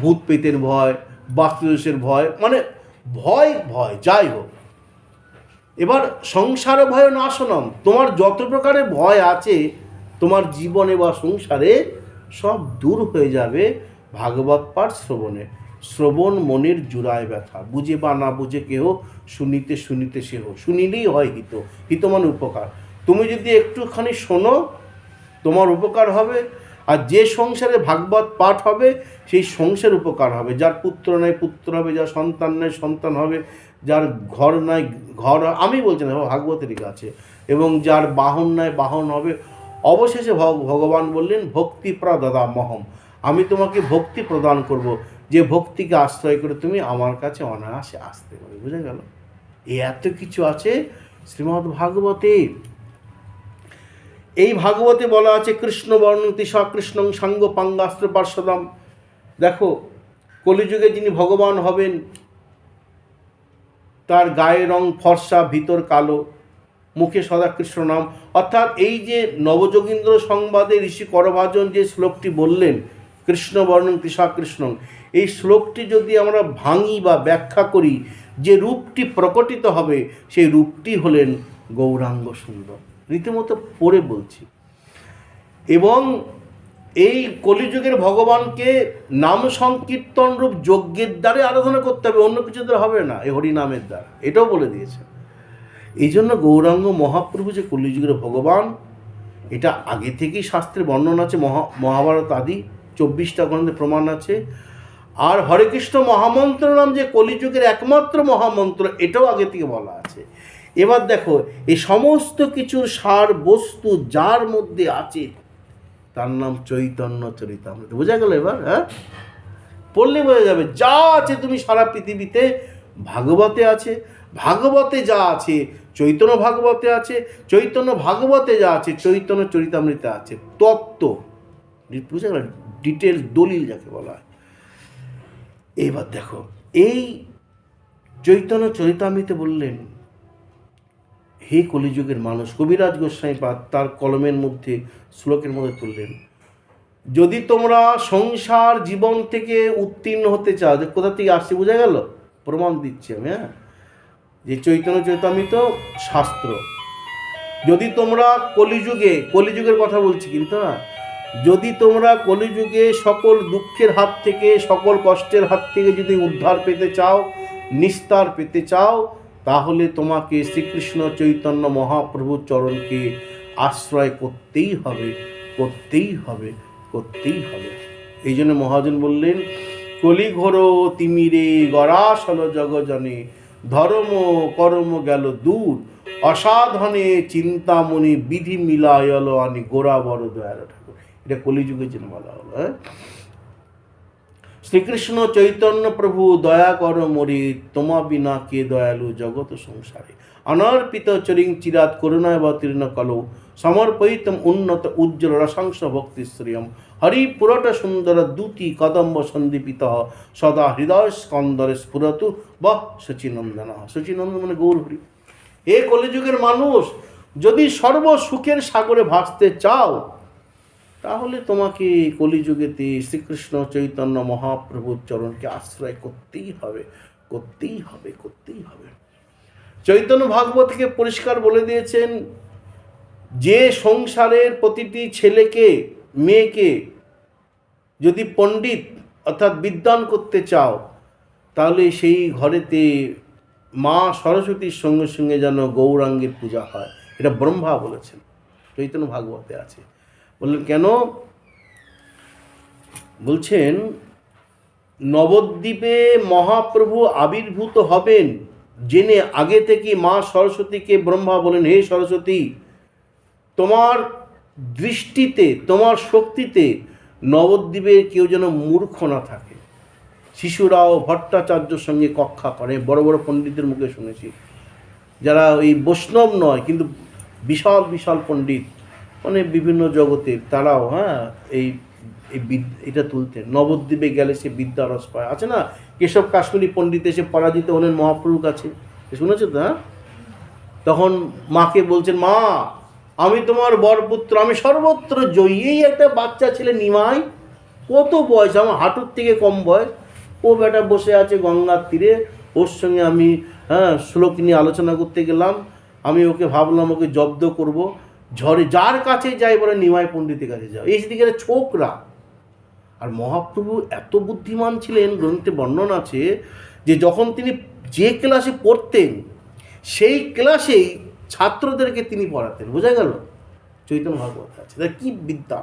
ভূত পেতের ভয়, বাস্তুদোষের ভয়, মানে ভয় ভয় যাই হোক। এবার সংসার ভয় নাশনম, তোমার যত প্রকারের ভয় আছে তোমার জীবনে বা সংসারে সব দূর হয়ে যাবে ভাগবত পাঠ শ্রবণে। শ্রবণ মনের জুড়ায় ব্যথা, বুঝে বা না বুঝে কেহ, শুনিতে শুনিতে সেহ। শুনিলেই হয় হিত, হিত মানে উপকার। তুমি যদি একটুখানি শোনো তোমার উপকার হবে, আর যে সংসারে ভাগবত পাঠ হবে সেই সংসার উপকার হবে। যার পুত্র নাই পুত্র হবে, যার সন্তান নাই সন্তান হবে, যার ঘর নাই ঘর, আমি বলছি না, ভাগবতেরই কাছে, এবং যার বাহন নাই বাহন হবে। অবশেষে ভগবান বললেন, ভক্তি প্রদাদা মহম, আমি তোমাকে ভক্তি প্রদান করব, যে ভক্তিকে আশ্রয় করে তুমি আমার কাছে অনায়াসে আসতে পারবে। বুঝে গেল? এত কিছু আছে শ্রীমদ্ ভাগবতে। এই ভাগবতে বলা আছে, কৃষ্ণ বর্ণতি সকৃষ্ণং সাঙ্গ পাঙ্গাস্ত্র পার্শ্বদম। দেখো, কলিযুগে যিনি ভগবান হবেন তার গায়ের রং ফর্সা, ভিতর কালো, মুখে সদা কৃষ্ণ নাম। অর্থাৎ এই যে নবযোগীন্দ্র সংবাদে ঋষি করভাজন যে শ্লোকটি বললেন, কৃষ্ণ বর্ণতি সকৃষ্ণং, এই শ্লোকটি যদি আমরা ভাঙি বা ব্যাখ্যা করি, যে রূপটি প্রকটিত হবে সেই রূপটি হলেন গৌরাঙ্গ সুন্দর। রীতিমতো পড়ে বলছি। এবং এই কলিযুগের ভগবানকে নাম সংকীর্তন রূপ যজ্ঞের দ্বারে আরাধনা করতে হবে, অন্য কিছু দ্বারা হবে না, এই হরিনামের দ্বারা, এটাও বলে দিয়েছে। এই জন্য গৌরাঙ্গ মহাপ্রভু যে কলিযুগের ভগবান, এটা আগে থেকেই শাস্ত্রে বর্ণনা আছে, মহাভারত আদি 24টা গ্রন্থে প্রমাণ আছে। আর হরে কৃষ্ণ মহামন্ত্র নাম যে কলিযুগের একমাত্র মহামন্ত্র, এটাও আগে থেকে বলা আছে। এবার দেখো, এই সমস্ত কিছুর সার বস্তু যার মধ্যে আছে তার নাম চৈতন্য চরিতামৃত। বোঝা গেল এবার? পড়লে বোঝা যাবে, যা আছে তুমি সারা পৃথিবীতে ভাগবতে আছে। ভাগবতে যা আছে চৈতন্য ভাগবতে আছে, চৈতন্য ভাগবতে যা আছে চৈতন্য চরিতামৃতে আছে। তত্ত্ব, বুঝা গেল? ডিটেলস, দলিল যাকে বলা হয়। এইবার দেখো, এই চৈতন্য চরিতামৃতে বললেন, হে কলিযুগের মানুষ, কবিরাজ গোস্বামীপাদ তার কলমের মধ্যে শ্লোকের মধ্যে তুললেন, যদি তোমরা সংসার জীবন থেকে উত্তীর্ণ হতে চাও, কোথা থেকে আসছে বোঝা গেল? প্রমাণ দিচ্ছি আমি, যে চৈতন্য চরিতামৃত শাস্ত্র। যদি তোমরা কলিযুগের কথা বলছি কিন্তু, যদি তোমরা কলিযুগে সকল দুঃখের হাত থেকে, সকল কষ্টের হাত থেকে যদি উদ্ধার পেতে চাও, নিস্তার পেতে চাও, তাহলে তোমাকে শ্রীকৃষ্ণ চৈতন্য মহাপ্রভুর চরণকে আশ্রয় করতেই হবে, করতেই হবে, করতেই হবে। এই জন্য মহাজন বললেন, কলিঘোর তিমিরে গরাসল জগজনে, ধর্ম কর্ম গেল দূর, অসাধনে চিন্তামণি বিধি মিলায়ল আনি গোড়া বড় দয়াল ঠাকুর। এটা কলিযুগের জন্য বলা হলো। শ্রীকৃষ্ণ চৈতন্য প্রভু দয়া কর মরি, তোমা বিনা কে দয়ালু জগৎ সংসারে। অনর্পিত চরিং চিরাত করুণায় বতীর্ণ কলো, সমর্পয়িতম উন্নত উজ্জ্বল রসাংশ ভক্তি শ্রিয়ম। হরি পুরট সুন্দর দূতি কদম্ব সন্দীপিত, সদা হৃদয় স্কন্দরে স্ফুরতু বা শচীনন্দন। শচীনন্দন মানে গৌর হরি। এ কলিযুগের মানুষ, যদি সর্বসুখের সাগরে ভাসতে চাও, তাহলে তোমাকে কলিযুগেতে শ্রীকৃষ্ণ চৈতন্য মহাপ্রভুর চরণকে আশ্রয় করতেই হবে, করতেই হবে, করতেই হবে। চৈতন্য ভাগবতকে পরিষ্কার বলে দিয়েছেন, যে সংসারের প্রতিটি ছেলেকে মেয়েকে যদি পণ্ডিত অর্থাৎ বিদ্বান করতে চাও, তাহলে সেই ঘরেতে মা সরস্বতীর সঙ্গে সঙ্গে যেন গৌরাঙ্গের পূজা হয়। এটা ব্রহ্মা বলেছেন, চৈতন্য ভাগবতে আছে। বললেন কেন? বলছেন নবদ্বীপে মহাপ্রভু আবির্ভূত হবেন জেনে আগে থেকে মা সরস্বতীকে ব্রহ্মা বলেন, হে সরস্বতী, তোমার দৃষ্টিতে তোমার শক্তিতে নবদ্বীপের কেউ যেন মূর্খ না থাকে। শিশুরাও ভট্টাচার্যর সঙ্গে কক্ষা করে, বড় বড় পণ্ডিতের মুখে শুনেছি, যারা ওই বৈষ্ণব নয় কিন্তু বিশাল বিশাল পণ্ডিত, মানে বিভিন্ন জগতের, তারাও এই এটা তুলতেন। নবদ্বীপে গেলে সে বিদ্যারস পায়। আছে না কেশব কাশ্মীরি পণ্ডিত এসে পরাজিত হলেন মহাপ্রভুর কাছে, শুনেছ তো? তখন মাকে বলছেন, মা আমি তোমার বরপুত্র, আমি সর্বত্র জয়ী। এই একটা বাচ্চা ছেলে নিমাই, কত বয়স, আমার হাঁটুর থেকে কম বয়স, ও বেটা বসে আছে গঙ্গার তীরে, ওর সঙ্গে আমি শ্লোক নিয়ে আলোচনা করতে গেলাম। আমি ওকে ভাবলাম ওকে জব্দ করব, ঝড়ে যার কাছে যাই বলে নিমাই পণ্ডিতের কাছে যাও, এই দিকে ছোকরা। আর মহাপ্রভু এত বুদ্ধিমান ছিলেন, গ্রন্থে বর্ণনা আছে যে যখন তিনি যে ক্লাসে পড়তেন সেই ক্লাসেই ছাত্রদেরকে তিনি পড়াতেন। বোঝা গেল? চৈতন্য ভাগবত আছে, তার কী বিদ্যা।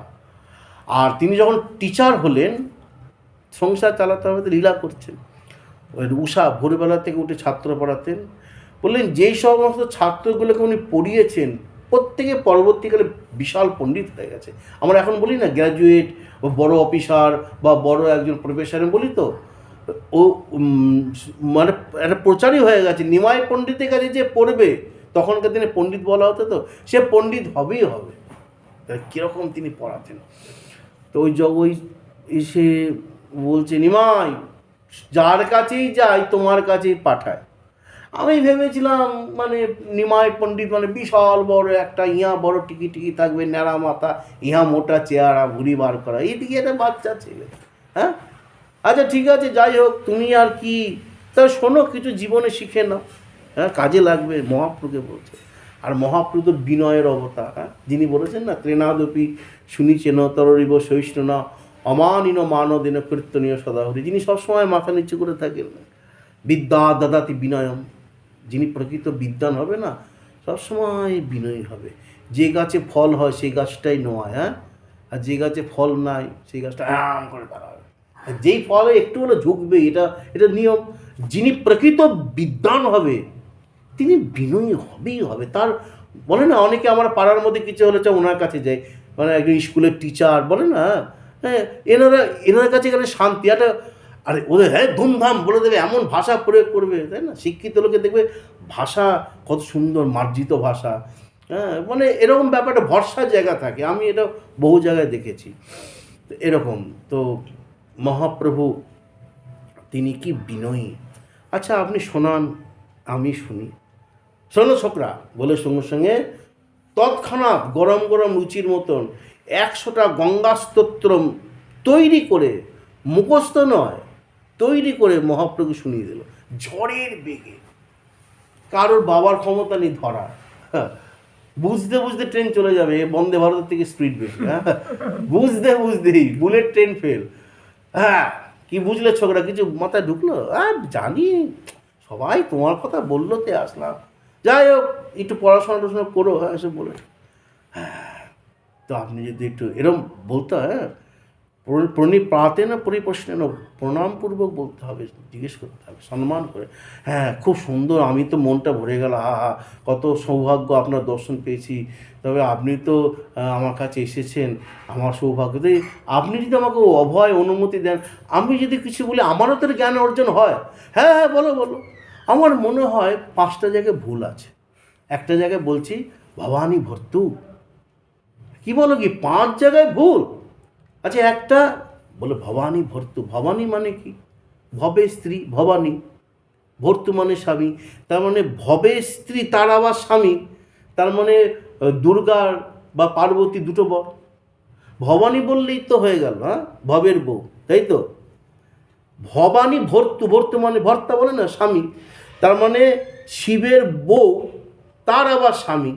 আর তিনি যখন টিচার হলেন, সংসার চালাতে হবে, লীলা করছেন। ওই উষা ভোরবেলা থেকে উঠে ছাত্র পড়াতেন। বললেন যেই সমস্ত ছাত্রগুলোকে উনি পড়িয়েছেন প্রত্যেকে পরবর্তীকালে বিশাল পণ্ডিত হয়ে গেছে। আমরা এখন বলি না গ্র্যাজুয়েট বা বড় অফিসার বা বড় একজন প্রফেসর বলি, তো ও মানে একটা প্রচারই হয়ে গেছে। নিমাই পণ্ডিতের কাছে যে পড়বে, তখনকার দিনে পণ্ডিত বলা হতো, তো সে পণ্ডিত হবেই হবে। কীরকম তিনি পড়াতেন। তো ওই এসে বলছে, নিমাই যার কাছেই যাই তোমার কাছেই পাঠায়। আমি ভেবেছিলাম মানে নিমাই পণ্ডিত মানে বিশাল বড় একটা, ইয়া বড় টিকি টিকি থাকবে, ন্যাড়া মাথা, ইহা মোটা চেহারা, ভুড়ি বার করা, এইদিকে একটা বাচ্চা ছেলে। আচ্ছা ঠিক আছে, যাই হোক, তুমি আর কি তা শোনো, কিছু জীবনে শিখে নাও, কাজে লাগবে, মহাপ্রভুকে বলছে। আর মহাপ্রভু তো বিনয়ের অবতার, যিনি বলেছেন না, ত্রেনাদপি শুনিছেন তরিব সহিষ্ণুনা অমানিন মানদিন কীর্তনীয় সদাহরি, যিনি সবসময় মাথা নিচু করে থাকেন। বিদ্যা দাদাতি বিনয়ম, যিনি প্রকৃত বিদ্বান হবে না, সবসময় বিনয়ী হবে। যে গাছে ফল হয় সেই গাছটাই নোয়ায়, আর যে গাছে ফল নাই সেই গাছটা আম করে দাঁড়াবে। যেই ফলে একটু হলে ঝুঁকবে, এটা নিয়ম। যিনি প্রকৃত বিদ্বান হবে তিনি বিনয়ী হবেই হবে। তার বলে না, অনেকে আমার পাড়ার মধ্যে কিছু হলে ওনার কাছে যায়, মানে একজন স্কুলের টিচার বলে না, এনার কাছে গেলে শান্তি একটা, আরে ওদের ধুমধাম বলে দেবে, এমন ভাষা প্রয়োগ করবে, তাই না? শিক্ষিত লোকে দেখবে ভাষা কত সুন্দর, মার্জিত ভাষা, মানে এরকম ব্যাপারটা ভরসার জায়গা থাকে। আমি এটা বহু জায়গায় দেখেছি এরকম। তো মহাপ্রভু তিনি কি বিনয়ী। আচ্ছা আপনি শোনান, আমি শুনি। শোনো ছোকরা বলে সঙ্গে সঙ্গে তৎক্ষণাৎ গরম গরম লুচির মতন 100টা গঙ্গা স্তোত্র তৈরি করে, মুখস্থ নয়, তৈরি করে মহাপ্রভু শুনিয়ে দিল ঝড়ের বেগে। কারোর বাবার ক্ষমতা নেই ধরা, বুঝতে বুঝতে ট্রেন চলে যাবে, বন্দে ভারতের থেকে স্পিড বেশি, বুঝতে বুঝতেই বুলেট ট্রেন ফেল। কি বুঝলে ছোকরা, কিছু মাথায় ঢুকলো? জানি, সবাই তোমার কথা বললো, তে আসলাম। যাই হোক, একটু পড়াশোনা টড়াশোনা করো, এসব বলে। তো আপনি যদি একটু এরম বলতো, প্রণিপাতে না পরিপ্রশ্নে না, প্রণামপূর্বক বলতে হবে, জিজ্ঞেস করতে হবে সম্মান করে। হ্যাঁ, খুব সুন্দর, আমি তো মনটা ভরে গেল, হা হা, কত সৌভাগ্য আপনার দর্শন পেয়েছি। তবে আপনি তো আমার কাছে এসেছেন, আমার সৌভাগ্য। তো আপনি যদি আমাকে অভয় অনুমতি দেন, আমি যদি কিছু বলি আমারও তো জ্ঞান অর্জন হয়। হ্যাঁ হ্যাঁ, বলো বলো। আমার মনে হয় 5টা জায়গায় ভুল আছে। একটা জায়গায় বলছি ভবানী ভর্তু, কি বলো কি 5 জায়গায় ভুল। আচ্ছা, একটা বলে ভবানী ভর্তু, ভবানী মানে কি? ভবে স্ত্রী ভবানী, ভর্তু মানে স্বামী। তার মানে ভবে স্ত্রী, তার আবার স্বামী, তার মানে দুর্গার বা পার্বতী দুটো বর। ভবানী বললেই তো হয়ে গেল, হ্যাঁ, ভবের বউ, তাই তো। ভবানী ভর্তু, ভর্তু মানে ভর্তা বলে না, স্বামী। তার মানে শিবের বউ, তার আবার স্বামী,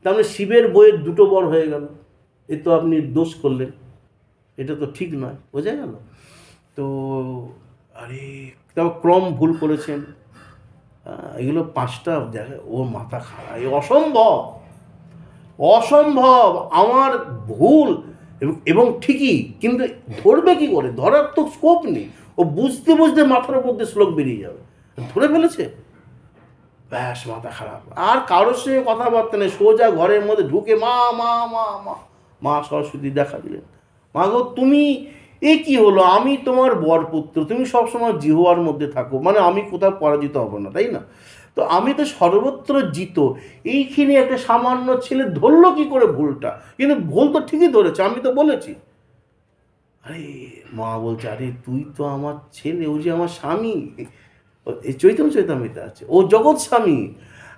তার মানে শিবের বউয়ের দুটো বর হয়ে গেল। এ তো আপনি দোষ করলেন, এটা তো ঠিক নয়, বোঝা গেল তো। আরে তাও ক্রম ভুল করেছেন। এগুলো 5টা জায়গায় ওর মাথা খারাপ, অসম্ভব অসম্ভব, আমার ভুল এবং ঠিকই, কিন্তু ধরবে কি করে? ধরার তো স্কোপ নেই। ও বুঝতে বুঝতে মাথার মধ্যে শ্লোক বেরিয়ে যাবে, ধরে ফেলেছে, ব্যাস মাথা খারাপ। আর কারোর সঙ্গে কথাবার্তা নেই, সোজা ঘরের মধ্যে ঢুকে মা মা মা মা, মা সরস্বতী দেখা দিলেন। মা গো, তুমি এ কি হলো? আমি তোমার বরপুত্র, তুমি সবসময় জিহ্বার মধ্যে থাকো, মানে আমি কোথাও পরাজিত হব না, তাই না? তো আমি তো সর্বত্র জিত, এইখানে একটা সামান্য ছেলে ধরলো কি করে ভুলটা? কিন্তু ভুল তো ঠিকই ধরেছে, আমি তো বলেছি। আরে মা বলছে, আরে তুই তো আমার ছেলে, ও যে আমার স্বামী, এই চৈতন্য চৈতামৃতে আছে, ও জগৎ স্বামী।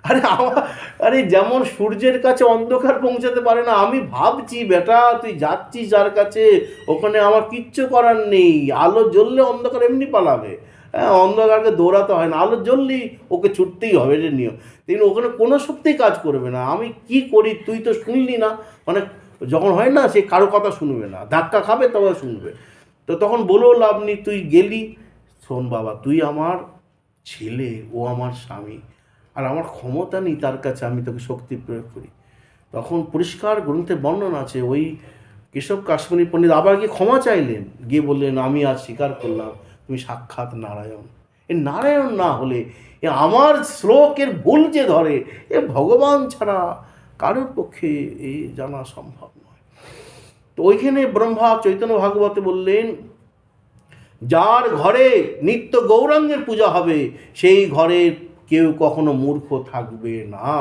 আরে আমার, আরে যেমন সূর্যের কাছে অন্ধকার পৌঁছাতে পারে না, আমি ভাবছি বেটা তুই যাচ্ছিস যার কাছে, ওখানে আমার কিচ্ছু করার নেই। আলো জ্বললে অন্ধকার এমনি পালাবে, হ্যাঁ, অন্ধকারকে দৌড়াতে হয় না, আলো জ্বললেই ওকে ছুটতেই হবে, এটা নিয়ম। তিনি ওখানে কোনো শক্তি কাজ করবে না। আমি কি করি তুই তো শুনলি না, মানে যখন হয় না সে কারো কথা শুনবে না, ধাক্কা খাবে তবে শুনবে। তো তখন বলেও লাভ নেই, তুই গেলি। শোন বাবা, তুই আমার ছেলে, ও আমার স্বামী, আর আমার ক্ষমতা নেই তার কাছে আমি তোকে শক্তি প্রয়োগ করি। তখন পরিষ্কার গ্রন্থে বর্ণনা আছে, ওই কেশব কাশ্মীরি পণ্ডিত আবার গিয়ে ক্ষমা চাইলেন, গিয়ে বললেন আমি আজ স্বীকার করলাম তুমি সাক্ষাৎ নারায়ণ। এ নারায়ণ না হলে, এ আমার শ্লোকের ভুল যে ধরে, এ ভগবান ছাড়া কারোর পক্ষে এ জানা সম্ভব নয়। তো ওইখানে ব্রহ্মা চৈতন্য ভাগবতে বললেন, যার ঘরে নিত্য গৌরাঙ্গের পূজা হবে সেই ঘরে কেউ কখনো মূর্খ থাকবে না।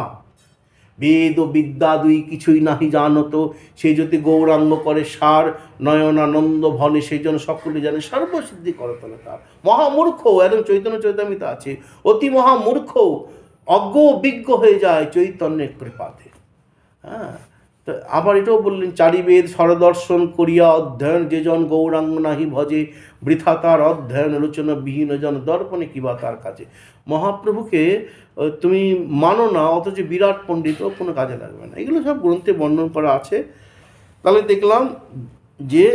বেদ ও বিদ্যা দুই কিছুই নাহি জানত, সে যদি গৌরাঙ্গ করে সার, নয়নানন্দ ভনে সেই জন্য সকলে জানে সর্বসিদ্ধি করতলে তার। মহামূর্খ, একদম চৈতন্য চৈতামৃতে আছে, অতি মহামূর্খ অজ্ঞ বিজ্ঞ হয়ে যায় চৈতন্যের কৃপাতে। হ্যাঁ, তো আবার এটাও বললেন, চারিবেদ স্বরদর্শন করিয়া অধ্যয়ন যে জন গৌরাঙ্গ নাহি ভজে, বৃথা তার অধ্যয়ন আলোচনা বিহীন জন দর্পণে কিবা তার কাছে। মহাপ্রভুকে তুমি মানো না, অথচ বিরাট পণ্ডিত, কোনো কাজে লাগবে না। এগুলো সব গ্রন্থে বর্ণন করা আছে। তাহলে দেখলাম যে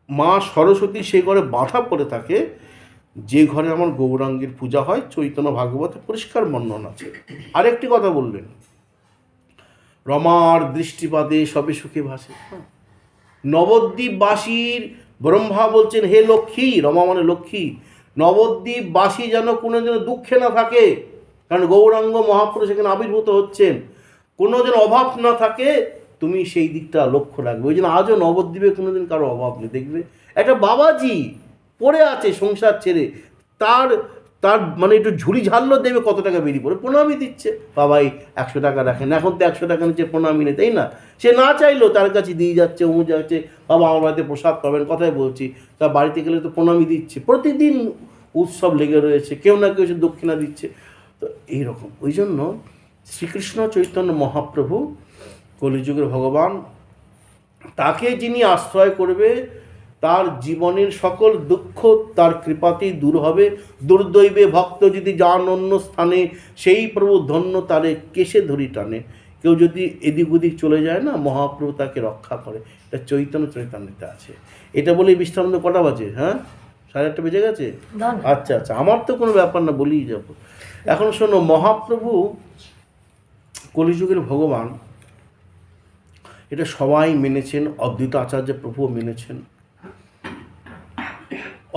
মা সরস্বতী সে ঘরে বাধা পড়ে থাকে যে ঘরে আমার গৌরাঙ্গের পূজা হয়, চৈতন্য ভাগবতে পরিষ্কার বর্ণন আছে। আরেকটি কথা বললেন, রমার দৃষ্টিপাতে সবে সুখে ভাসে। নবদ্বীপবাসীর ব্রহ্মা বলছেন, হে লক্ষ্মী, রমা মানে লক্ষ্মী, নবদ্বীপবাসী যেন কোনো যেন দুঃখে না থাকে, কারণ গৌরাঙ্গ মহাপুরুষ এখানে আবির্ভূত হচ্ছেন, কোনো যেন অভাব না থাকে, তুমি সেই দিকটা লক্ষ্য রাখবে। ওই জন্য আজও নবদ্বীপে কোনোদিন কারো অভাব নেই। দেখবে একটা বাবাজি পড়ে আছে সংসার ছেড়ে, তার তার মানে একটু ঝুড়ি ঝাড়লো, দেবে কত টাকা বেরিয়ে পড়ে প্রণামী দিচ্ছে, বাবাই 100 টাকা রাখেন, এখন তো 100 টাকা নিচে প্রণামী নেই, তাই না? সে না চাইলেও তার কাছে দিয়ে যাচ্ছে, উমু যাচ্ছে, বাবা আমার বাড়িতে প্রসাদ পাবেন, কথাই বলছি, তা বাড়িতে গেলে তো প্রণামী দিচ্ছে, প্রতিদিন উৎসব লেগে রয়েছে, কেউ না কেউ সে দক্ষিণা দিচ্ছে। তো এইরকম, ওই জন্য শ্রীকৃষ্ণ চৈতন্য মহাপ্রভু কলিযুগের ভগবান, তাকে যিনি আশ্রয় করবে তার জীবনের সকল দুঃখ তার কৃপাতেই দূর হবে। দুর্দৈবে ভক্ত যদি যান অন্য স্থানে, সেই প্রভু ধন্য তারে কেশে ধরি টানে। কেউ যদি এদিক ওদিক চলে যায় না, মহাপ্রভু তাকে রক্ষা করে। এটা চৈতন্য চৈতন্যতে আছে। এটা বলেই বিশ্রাম কটা বাজে? হ্যাঁ, 8:30 বেজে গেছে। আচ্ছা আচ্ছা, আমার তো কোনো ব্যাপার না, বলেই যাবো। এখন শোনো, মহাপ্রভু কলিযুগের ভগবান, এটা সবাই মেনেছেন, অদ্বৈত আচার্য প্রভুও মেনেছেন।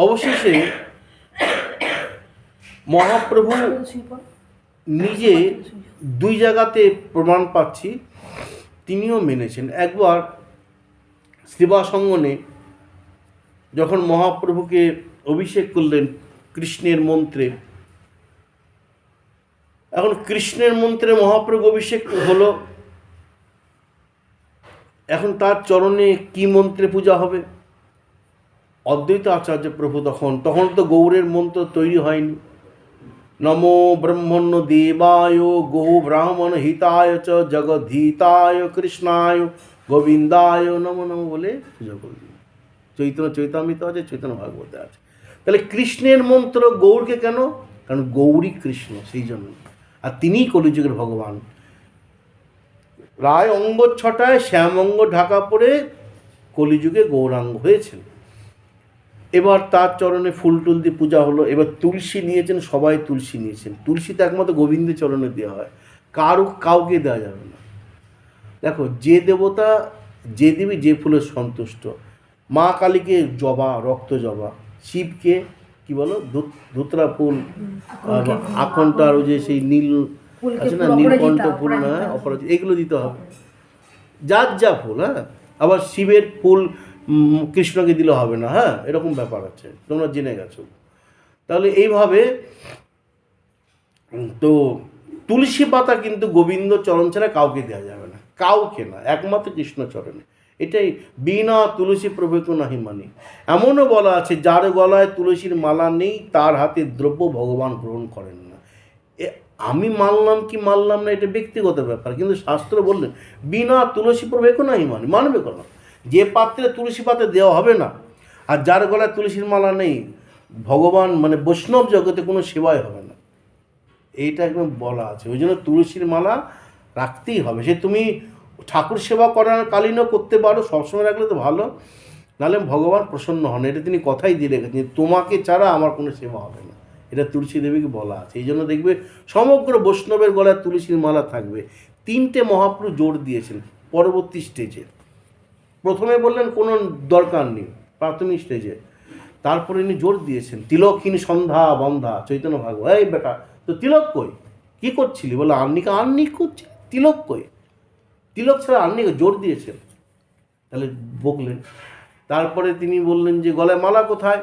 অবশেষে মহাপ্রভু নিজে দুই জায়গাতে প্রমাণ পাচ্ছি তিনিও মেনেছেন। একবার সেবাসঙ্গনে যখন মহাপ্রভুকে অভিষেক করলেন কৃষ্ণের মন্ত্রে, এখন কৃষ্ণের মন্ত্রে মহাপ্রভু অভিষেক হলো, এখন তার চরণে কি মন্ত্রে পূজা হবে? অদ্বৈত আচার্য প্রভু তখন তো গৌড়ের মন্ত্র তৈরি হয়নি। নমো ব্রহ্মণ্য দেবায় গো ব্রাহ্মণ হিতায় চ জগদ্ধিতায় কৃষ্ণায় গোবিন্দায় নমো নমো বলে পুজো করলেন। চৈতন্য চৈতামৃত আছে, চৈতন্য ভাগবতে আছে। তাহলে কৃষ্ণের মন্ত্র গৌরকে কেন? কারণ গৌরী কৃষ্ণ, সেই জন্য। আর তিনিই কলিযুগের ভগবান। প্রায় অঙ্গ 6টায় শ্যাম অঙ্গ ঢাকা পড়ে কলিযুগে গৌরাঙ্গ হয়েছেন। এবার তার চরণে ফুল টুল দিয়ে পূজা হলো। এবার তুলসী নিয়েছেন, সবাই তুলসী নিয়েছেন। তুলসী তো একমাত্র গোবিন্দের চরণে দেওয়া হয়, কাউকে দেওয়া যাবে না। দেখো, যে দেবতা যে দেবী যে ফুলের সন্তুষ্ট, মা কালীকে জবা, রক্ত জবা, শিবকে কি বলো ধুতরা ফুল, আকন্টার ওই যে সেই নীল আছে না, নীলকণ্ঠ ফুল না, অপরাজিত, এগুলো দিতে হবে। যার যা ফুল, হ্যাঁ। আবার শিবের ফুল কৃষ্ণকে দিলে হবে না, হ্যাঁ, এরকম ব্যাপার আছে, তোমরা জেনে গেছো। তাহলে এইভাবে তো তুলসী পাতা কিন্তু গোবিন্দ চরণ ছাড়া কাউকে দেওয়া যাবে না, কাউকে না, একমাত্র কৃষ্ণ চরণে। এটাই বিনা তুলসী প্রভৃত নাহি মানি। এমনও বলা আছে, যার গলায় তুলসীর মালা নেই তার হাতে দ্রব্য ভগবান গ্রহণ করেন না। আমি মানলাম কি মানলাম না এটা ব্যক্তিগত ব্যাপার, কিন্তু শাস্ত্র বললেন বিনা তুলসী প্রভৃত নাহি মানি, মানবে কেন? যে পাত্রে তুলসী পাতা দেওয়া হবে না, আর যার গলায় তুলসীর মালা নেই, ভগবান মানে বৈষ্ণব জগতে কোনো সেবাই হবে না, এইটা একদম বলা আছে। ওই জন্য তুলসীর মালা রাখতেই হবে। সে তুমি ঠাকুর সেবা করার কালীনও করতে পারো, সবসময় রাখলে তো ভালো, নাহলে ভগবান প্রসন্ন হন। এটা তিনি কথাই দিয়ে রেখেছেন, তোমাকে ছাড়া আমার কোনো সেবা হবে না, এটা তুলসী দেবীকে বলা আছে। এই জন্য দেখবে সমগ্র বৈষ্ণবের গলায় তুলসীর মালা থাকবে। 3টে মহাপ্রভু জোর দিয়েছেন পরবর্তী স্টেজে। প্রথমে বললেন কোনো দরকার নেই প্রাথমিক স্টেজে, তারপরে ইনি জোর দিয়েছেন তিলকহীন সন্ধ্যা বন্ধা, চৈতন্য ভাগবত। এই বেটা, তো তিলক কই, কী করছিলি? বলে আর্নিক করছি, তিলক কই? তিলক ছাড়া আর্নিক, জোর দিয়েছেন। তাহলে বকলেন। তারপরে তিনি বললেন যে গলায় মালা কোথায়?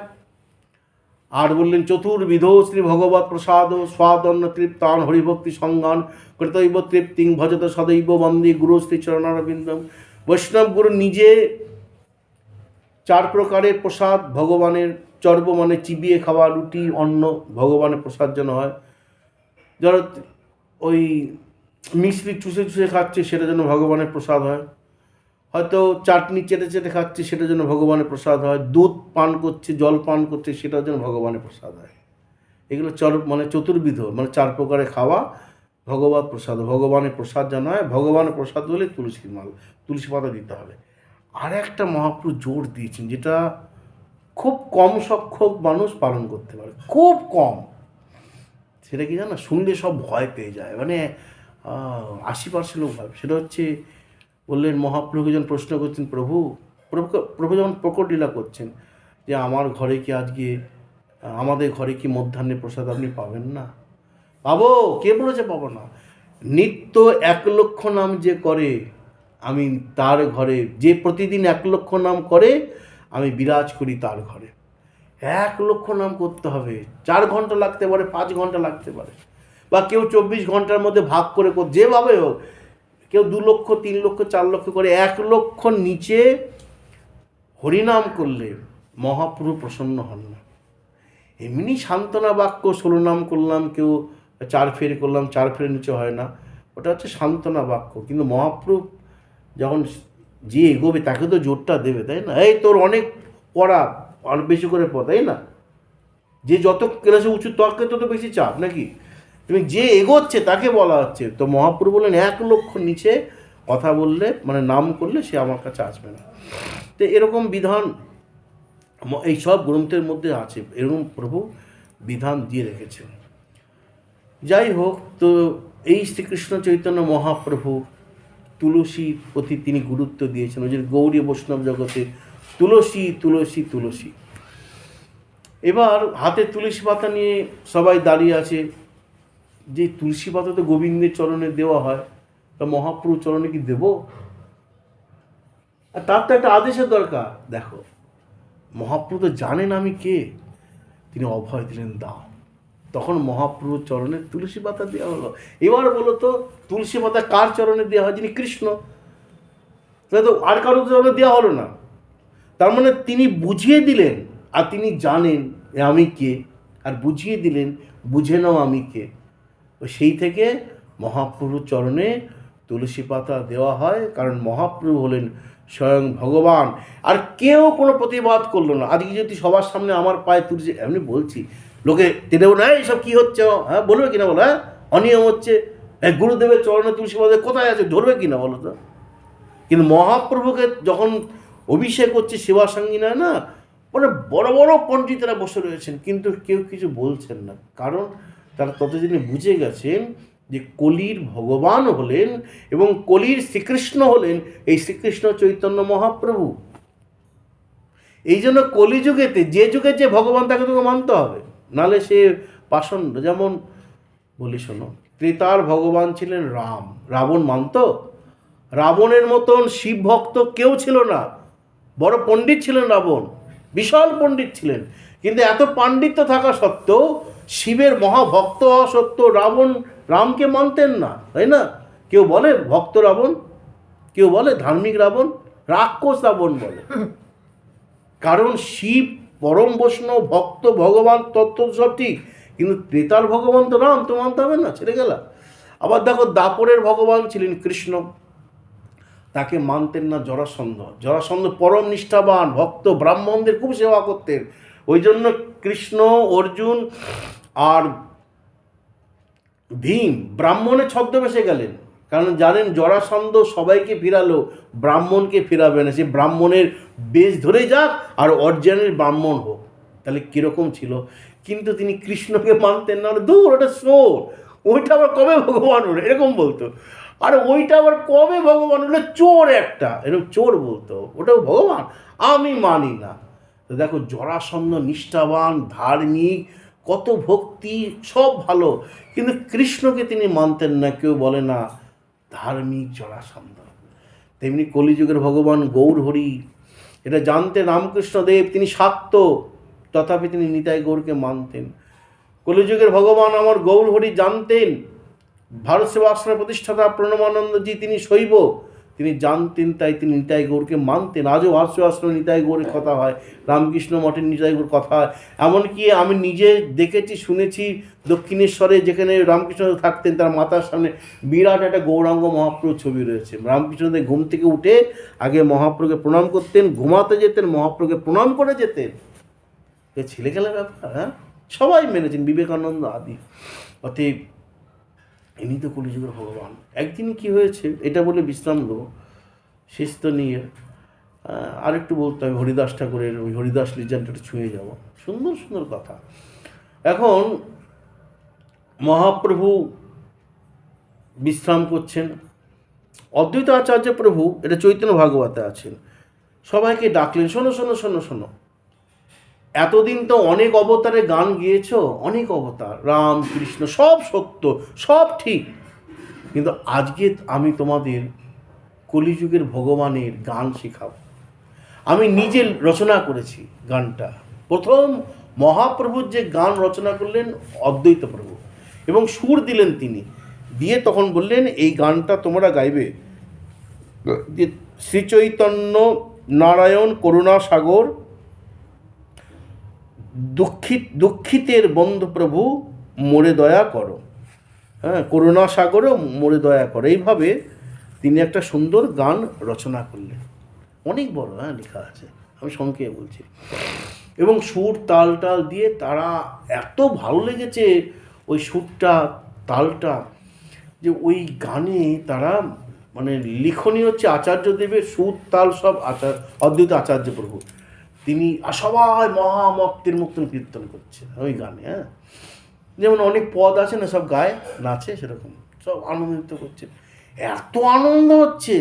আর বললেন চতুর্বিধ শ্রী ভগবত প্রসাদ স্বাদন্ন তৃপ্তান হরিভক্তি সঙ্গান কর্তব্য তৃপ্তিং ভজত সদৈব বন্দে গুরু শ্রী চরণারবিন্দম। বৈষ্ণব গুরু নিজে 4 প্রকারের প্রসাদ ভগবানের, চর্ব মানে চিবিয়ে খাওয়া, রুটি অন্ন ভগবানের প্রসাদ যেন হয়। যারা ওই মিশ্রি চুষে চুষে খাচ্ছে সেটা যেন ভগবানের প্রসাদ হয়, হয়তো চাটনি চেটে চেটে খাচ্ছে সেটা যেন ভগবানের প্রসাদ হয়, দুধ পান করছে, জল পান করছে, সেটাও যেন ভগবানের প্রসাদ হয়। এগুলো মানে চতুর্বিধ মানে 4 প্রকারে খাওয়া ভগবত প্রসাদ, ভগবানের প্রসাদ যেন হয়। ভগবানের প্রসাদ হলে তুলসী পাতা দিতে হবে। আর একটা মহাপ্রভু জোর দিয়েছেন, যেটা খুব কম সংখ্যক মানুষ পালন করতে পারে, খুব কম। সেটা কি জানো? শুনলে সব ভয় পেয়ে যায়, মানে 80% লোক ভাবে। সেটা হচ্ছে, বললেন মহাপ্রভুকে যখন প্রশ্ন করছেন, প্রভু যখন প্রকট লীলা করছেন যে আমাদের ঘরে কি মধ্যাহ্নে প্রসাদ আপনি পাবেন না? পাবো, কে বলেছে পাবো না? নিত্য 1 লক্ষ নাম যে করে, আমি তার ঘরে, যে প্রতিদিন 1 লক্ষ নাম করে আমি বিরাজ করি তার ঘরে। 1 লক্ষ নাম করতে হবে, 4 ঘন্টা লাগতে পারে, 5 ঘন্টা লাগতে পারে, বা কেউ 24 ঘন্টার মধ্যে ভাগ করে, যেভাবে হোক, কেউ 2 লক্ষ 3 লক্ষ 4 লক্ষ করে, 1 লক্ষ নিচে হরিনাম করলে মহাপ্রভু প্রসন্ন হন না। এমনি সান্ত্বনা বাক্য 16 নাম করলাম, কেউ 4 ফের করলাম, 4 ফের নিচে হয় না, ওটা হচ্ছে সান্ত্বনা বাক্য। কিন্তু মহাপ্রভু যখন যে এগোবে তাকে তো জোরটা দেবে, তাই না? এই তোর অনেক পড়া, আর বেশি করে পড়া, তাই না? যে যত ক্লাসে উঁচু তর্কে তত বেশি চাপ নাকি? তুমি যে এগোচ্ছে তাকে বলা হচ্ছে। তো মহাপ্রভু বললেন 1 লক্ষ নিচে কথা বললে, মানে নাম করলে, সে আমার কাছে আসবে না। তো এরকম বিধান এই সব গ্রন্থের মধ্যে আছে, এরকম প্রভু বিধান দিয়ে রেখেছেন। যাই হোক, তো এই শ্রীকৃষ্ণ চৈতন্য মহাপ্রভু তুলসীর প্রতি তিনি গুরুত্ব দিয়েছেন। ওই যে গৌড়ী বৈষ্ণব জগতে তুলসী তুলসী তুলসী। এবার হাতে তুলসী পাতা নিয়ে সবাই দাঁড়িয়ে আছে, যে তুলসী পাতা তো গোবিন্দের চরণে দেওয়া হয়, তা মহাপ্রভু চরণে কি দেব? আর তার তো একটা আদেশের দরকার। দেখো, মহাপ্রভু তো জানেন আমি কে, তিনি অভয় দিলেন, দাও। তখন মহাপ্রভুর চরণে তুলসী পাতা দেওয়া হলো। এবার বলো তো, তুলসী পাতা কার চরণে দেওয়া হয়? যিনি কৃষ্ণ, তাহলে তো আর কারোর চরণে দেওয়া হলো না। তার মানে তিনি বুঝিয়ে দিলেন, আর তিনি জানেন আমি কে, আর বুঝিয়ে দিলেন, বুঝে নাও আমি কে। সেই থেকে মহাপ্রভুর চরণে তুলসী পাতা দেওয়া হয়, কারণ মহাপ্রভু হলেন স্বয়ং ভগবান। আর কেউ কোনো প্রতিবাদ করলো না। আজকে যদি সবার সামনে আমার পায়ে তুলসী, এমনি বলছি, লোকে তেলেও না এইসব কী হচ্ছে, হ্যাঁ বলবে কিনা বলো, হ্যাঁ অনিয়ম হচ্ছে, গুরুদেবের চরণে তুলসী পাতা কোথায় আছে, ধরবে কিনা বলো তো? কিন্তু মহাপ্রভুকে যখন অভিষেক হচ্ছে সেবা সঙ্গীরা না, মানে বড় বড় পণ্ডিতেরা বসে রয়েছেন, কিন্তু কেউ কিছু বলছেন না। কারণ তারা ততদিনে বুঝে গেছেন যে কলির ভগবান হলেন এবং কলির শ্রীকৃষ্ণ হলেন এই শ্রীকৃষ্ণ চৈতন্য মহাপ্রভু। এই জন্য কলিযুগেতে যে যুগে যে ভগবান, তাকে তোকে মানতে হবে, নালে সে পাষণ্ড। যেমন বলি শোনো, ত্রেতার ভগবান ছিলেন রাম, রাবণ মানত? রাবণের মতন শিব ভক্ত কেউ ছিল না। বড় পণ্ডিত ছিলেন রাবণ, বিশাল পণ্ডিত ছিলেন, কিন্তু এত পাণ্ডিত্য থাকা সত্ত্বেও, শিবের মহাভক্ত হওয়া সত্ত্বেও রাবণ রামকে মানতেন না, তাই না? কেউ বলে ভক্ত রাবণ, কেউ বলে ধার্মিক রাবণ, রাক্ষস রাবণ বলে। কারণ শিব পরম বৈষ্ণব ভক্ত ভগবান, তত্ত্ব সব ঠিক, কিন্তু ত্রেতার ভগবান তো রাম, তো মানতে হবে না, ছেড়ে গেলা। আবার দেখো, দাপরের ভগবান ছিলেন কৃষ্ণ, তাকে মানতেন না জরাসন্ধ। জরাসন্ধ পরম নিষ্ঠাবান ভক্ত, ব্রাহ্মণদের খুব সেবা করতেন। ওই জন্য কৃষ্ণ, অর্জুন আর ভীম ব্রাহ্মণের ছদ্মবেশে গেলেন, কারণ জানেন জরাসন্ধ সবাইকে ফিরালো, ব্রাহ্মণকে ফিরাবে না। সে ব্রাহ্মণের বেশ ধরে যাক আর অরিজিনাল ব্রাহ্মণ হোক, তাহলে কীরকম ছিল। কিন্তু তিনি কৃষ্ণকে মানতেন না, দূর ওটা সোর, ওইটা আবার কবে ভগবান হলো, এরকম বলতো। আর ওইটা আবার কবে ভগবান হলো, চোর একটা, এরকম চোর বলতো, ওটাও ভগবান, আমি মানি না। তো দেখো, জরাসন্ধ নিষ্ঠাবান, ধার্মিক, কত ভক্তি, সব ভালো, কিন্তু কৃষ্ণকে তিনি মানতেন না। কেউ বলে না ধার্মিক জরাসন্ধ। তেমনি কলিযুগের ভগবান গৌর হরি, এটা জানতেন রামকৃষ্ণদেব, তিনি শাক্ত, তথাপি তিনি নিতাই গৌরকে মানতেন। কলিযুগের ভগবান আমার গৌর হরি জানতেন ভারত সেবা আশ্রমের প্রতিষ্ঠাতা প্রণবানন্দজি তিনি শৈব, তিনি জানতেন, তাই তিনি নিতাই গৌরকে মানতেন। আজও ভারত সেবা আশ্রমে নিতাই গৌরের কথা হয়, রামকৃষ্ণ মঠের নিতাই গৌর কথা হয়। এমনকি আমি নিজে দেখেছি, শুনেছি, দক্ষিণেশ্বরে যেখানে রামকৃষ্ণ থাকতেন, তার মাথার সামনে বিরাট একটা গৌরাঙ্গ মহাপ্রভুর ছবি রয়েছে। রামকৃষ্ণদেব ঘুম থেকে উঠে আগে মহাপ্রভুকে প্রণাম করতেন, ঘুমাতে যেতেন মহাপ্রভুকে প্রণাম করে যেতেন। এ ছেলে খেলার ব্যাপার, হ্যাঁ, সবাই মেনেছেন, বিবেকানন্দ আদি। অতএব ইনি তো কলিযুগের ভগবান। একদিন কি হয়েছে, এটা বলে বিশ্রাম দেবো, শেষ তো নিয়ে আরেকটু বলতে হবে হরিদাস ঠাকুরের ওই হরিদাস লিজেন্ডটা ছুঁয়ে যাব, সুন্দর সুন্দর কথা। এখন মহাপ্রভু বিশ্রাম করছেন, অদ্বৈত আচার্য প্রভু, এটা চৈতন্য ভাগবতে আছেন, সবাইকে ডাকলেন, শোনো শোনো শোনো শোনো, এতদিন তো অনেক অবতারে গান গিয়েছ, অনেক অবতার, রাম কৃষ্ণ সব সত্য, সব ঠিক, কিন্তু আজকে আমি তোমাদের কলিযুগের ভগবানের গান শেখাব। আমি নিজে রচনা করেছি গানটা। প্রথম মহাপ্রভুর যে গান রচনা করলেন অদ্বৈত প্রভু, এবং সুর দিলেন তিনি, দিয়ে তখন বললেন এই গানটা তোমরা গাইবে। শ্রীচৈতন্য নারায়ণ করুণা সাগর, দুঃখিতের বন্ধু প্রভু মোরে দয়া করো, হ্যাঁ, করুণা সাগরও মোরে দয়া করো। এইভাবে তিনি একটা সুন্দর গান রচনা করলেন, অনেক বড়, হ্যাঁ লেখা আছে, আমি সংক্ষেপে বলছি। এবং সুর তাল টাল দিয়ে তারা এত ভালো লেগেছে ওই সুরটা তালটা, যে ওই গানে তারা মানে লিখনই হচ্ছে আচার্যদেবের, সুর তাল সব অদ্বৈত আচার্য প্রভু, তিনি সবাই মহামক্তের মতন কীর্তন করছে ওই গানে। হ্যাঁ, যেমন অনেক পদ আছে না, সব গায়ে নাচে, সেরকম সব আনন্দিত করছে, এত আনন্দ হচ্ছে,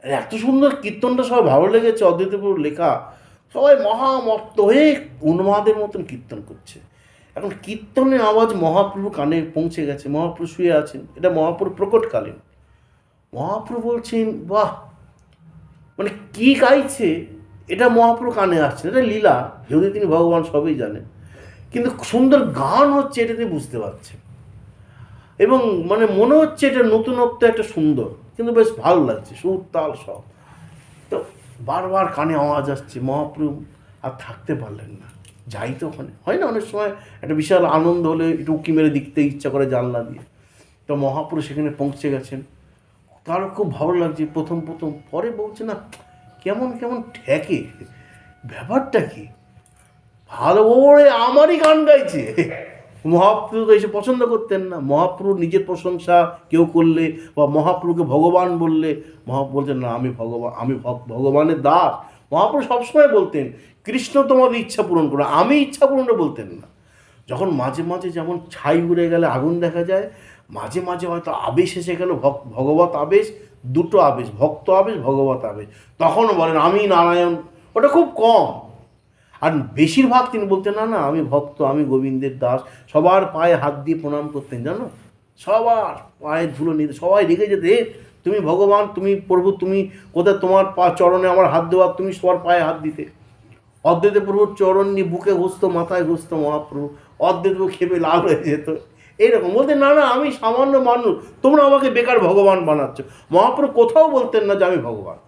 এত সুন্দর কীর্তনটা সব ভালো লেগেছে অদ্বৈত প্রভুর লেখা। সবাই মহামত্ত হয়ে উন্মাদের মতন কীর্তন করছে। এখন কীর্তনের আওয়াজ মহাপ্রভু কানে পৌঁছে গেছে, মহাপ্রভু শুয়ে আছেন, এটা মহাপ্রভু প্রকটকালীন। মহাপ্রভু বলছেন বাহ, মানে কি গাইছে এটা মহাপ্রভু কানে আসছে, এটা লীলা, যদি তিনি ভগবান সবই জানেন, কিন্তু সুন্দর গান হচ্ছে এটা তিনি বুঝতে পারছেন, এবং মানে মনে হচ্ছে এটা নতুনত্ব, একটা সুন্দর, কিন্তু বেশ ভালো লাগছে, সুর তাল সব। তো বারবার কানে আওয়াজ আসছে, মহাপ্রভু আর থাকতে পারলেন না, যাই তো ওখানে, হয় না অনেক সময় একটা বিশাল আনন্দ হলে একটু উঁকি মেরে দেখতে ইচ্ছা করে জানলা দিয়ে। তো মহাপ্রভু সেখানে পৌঁছে গেছেন, তারও খুব ভালো লাগছে প্রথম প্রথম, পরে বলছে না কেমন কেমন ঠেকে, ব্যাপারটা কি, ভালো ওরে আমারই গান গাইছে। মহাপ্রভু তো এসে পছন্দ করতেন না, মহাপ্রভু নিজের প্রশংসা কেউ করলে বা মহাপ্রভুকে ভগবান বললে মহাপ্রভু বলতেন না আমি ভগবান, আমি ভগবানের দাস। মহাপ্রভু সবসময় বলতেন কৃষ্ণ তোমাদের ইচ্ছা পূরণ করো, আমি ইচ্ছা পূরণটা বলতেন না। যখন মাঝে মাঝে যেমন ছাই উড়ে গেলে আগুন দেখা যায়, মাঝে মাঝে হয়তো আবেশ এসে গেল, ভগবত আবেশ, দুটো আবেশ, ভক্ত আবেশ, ভগবত আবেশ, তখন বলেন আমি নারায়ণ, ওটা খুব কম। আর বেশিরভাগ তিনি বলতেন না না আমি ভক্ত, আমি গোবিন্দের দাস, সবার পায়ে হাত দিয়ে প্রণাম করতেন, জানো, সবার পায়ে ধুলো নিতে, সবাই রেখে যেতে তুমি ভগবান, তুমি প্রভু, তুমি কোথায়, তোমার চরণে আমার হাত দেওয়া, তুমি সবার পায়ে হাত দিতে। অদ্বৈত প্রভুর চরণ নিয়ে বুকে ঘষতো, মাথায় ঘষতো মহাপ্রভু, অদ্বৈত খেপে লাল হয়ে যেত, এইরকম বলতেন না না আমি সামান্য মানুষ, তোমরা আমাকে বেকার ভগবান বানাচ্ছ। মহাপ্রভু কোথাও বলতেন না যে আমি ভগবান।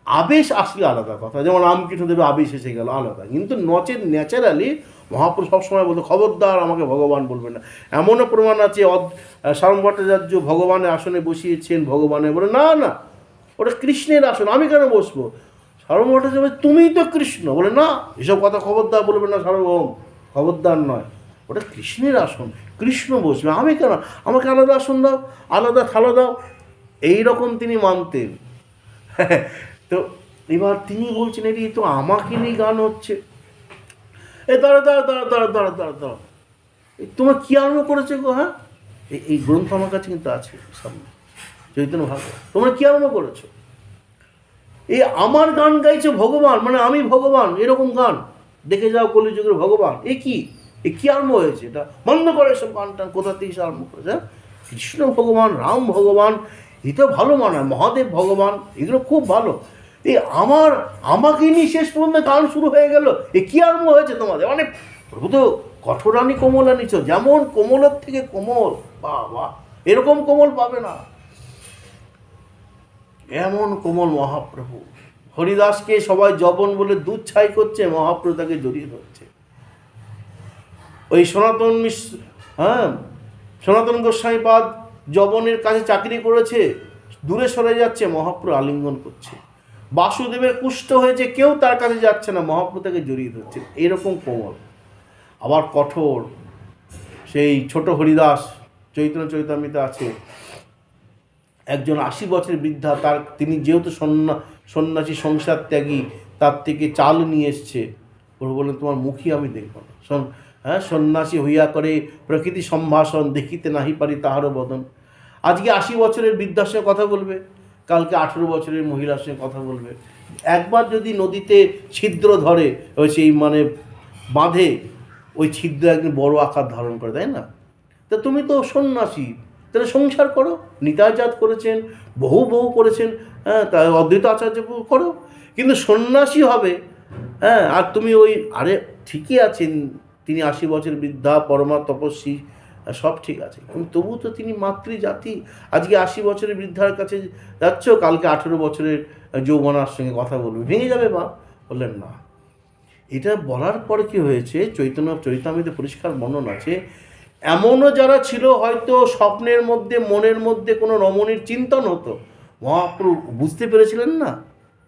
আবেশ আসলে আলাদা কথা, যেমন রামকৃষ্ণদেবের আবেশ এসে গেল আলাদা, কিন্তু ন্যাচারালি মহাপুরুষ সবসময় বলতো খবরদার আমাকে ভগবান বলবেন না। এমনও প্রমাণ আছে সারম ভট্টাচার্য ভগবানের আসনে বসিয়েছেন, ভগবানের বলে না না ওটা কৃষ্ণের আসন, আমি কেন বসবো। সারম ভট্টাচার্য তুমিই তো কৃষ্ণ, বলে না এসব কথা খবরদার বলবেন না সার্বভৌম, খবরদার নয়, ওটা কৃষ্ণের আসন, কৃষ্ণ বসবে, আমি কেন, আমাকে আলাদা আসন দাও, আলাদা থালা দাও, এইরকম তিনি মানতেন। তো এবার তিনি বলছেন এটি তো আমাকে নিয়ে গান হচ্ছে, দাঁড়া দাঁড়া দাঁড়া দাঁড়া দাঁড়া দাঁড়া দাঁড়া, তোমরা কী আরম্ভ করেছো গো? হ্যাঁ, এই গ্রন্থ আমার কাছে কিন্তু আছে সামনে, চৈতন্য ভাগবত, তোমরা কী আরম্ভ করেছো? এই আমার গান গাইছে ভগবান, মানে আমি ভগবান, এরকম গান দেখে যাও কলিযুগের ভগবান, এ কী আরম্ভ হয়েছে, এটা বন্ধ করে সব গান টান, কোথা থেকে সে আরম্ভ করেছে? হ্যাঁ, কৃষ্ণ ভগবান, রাম ভগবান, এটা ভালো মানায়, মহাদেব ভগবান, এগুলো খুব ভালো। আমাকে নিয়ে শেষ পর্যন্ত গান শুরু হয়ে গেল, এ কী আরম্ভ হয়েছে তোমাদের? মানে প্রভু তো কঠোরানি কোমলানি, যেমন কোমলের থেকে কোমল, বাহ বাহ, এরকম কোমল পাবে না, এমন কোমল মহাপ্রভু। হরিদাসকে সবাই জবন বলে দুধ ছাই করছে, মহাপ্রভু তাকে জড়িয়ে ধরছে। ওই সনাতন গোস্বামীপাদ জবনের কাছে চাকরি করেছে, দূরে সরে যাচ্ছে, মহাপ্রভু আলিঙ্গন করছে। বাসুদেবের কুষ্ঠ হয়েছে, কেউ তার কাছে যাচ্ছে না, মহাপ্রভু তাকে জড়িয়ে ধরছে, এইরকম কোমল। আবার কঠোর সেই ছোট হরিদাস চৈতন্য চৈতামৃতে আছে, একজন 80 বছরের বৃদ্ধা, তিনি যেহেতু সন্ন্যাসী সংসার ত্যাগী, তার থেকে চাল নিয়ে এসছে, ওরা বললেন তোমার মুখই আমি দেখব না, সন্ন্যাসী হইয়া করে প্রকৃতি সম্ভাষণ, দেখিতে নাহি পারি তাহারও বদন। আজকে 80 বছরের বৃদ্ধার সঙ্গে কথা বলবে, কালকে 18 বছরের মহিলার সঙ্গে কথা বলবে। একবার যদি নদীতে ছিদ্র ধরে, ওই সেই মানে বাঁধে, ওই ছিদ্র একদিন বড় আকার ধারণ করে, তাই না? তা তুমি তো সন্ন্যাসী, তাহলে সংসার করো, নিতাইজাত করেছেন, বহু করেছেন, হ্যাঁ, তা অদ্বৈত আচার্য করো, কিন্তু সন্ন্যাসী হবে, হ্যাঁ, আর তুমি ওই, আরে ঠিকই আছেন, তিনি 80 বছর বৃদ্ধা, পরমা তপস্বী, সব ঠিক আছে, কিন্তু তবু তো তিনি মাতৃজাতি। আজকে 80 বছরের বৃদ্ধার কাছে যাচ্ছ, কালকে 18 বছরের যৌবনার সঙ্গে কথা বলবে, ভেঙে যাবে বা। বললেন না। এটা বলার পরে কি হয়েছে, চৈতন্য চরিতামৃতে পরিষ্কার বর্ণন আছে, এমনও যারা ছিল হয়তো স্বপ্নের মধ্যে মনের মধ্যে কোনো রমণীর চিন্তন হতো, মহাপ্রভু বুঝতে পেরেছিলেন না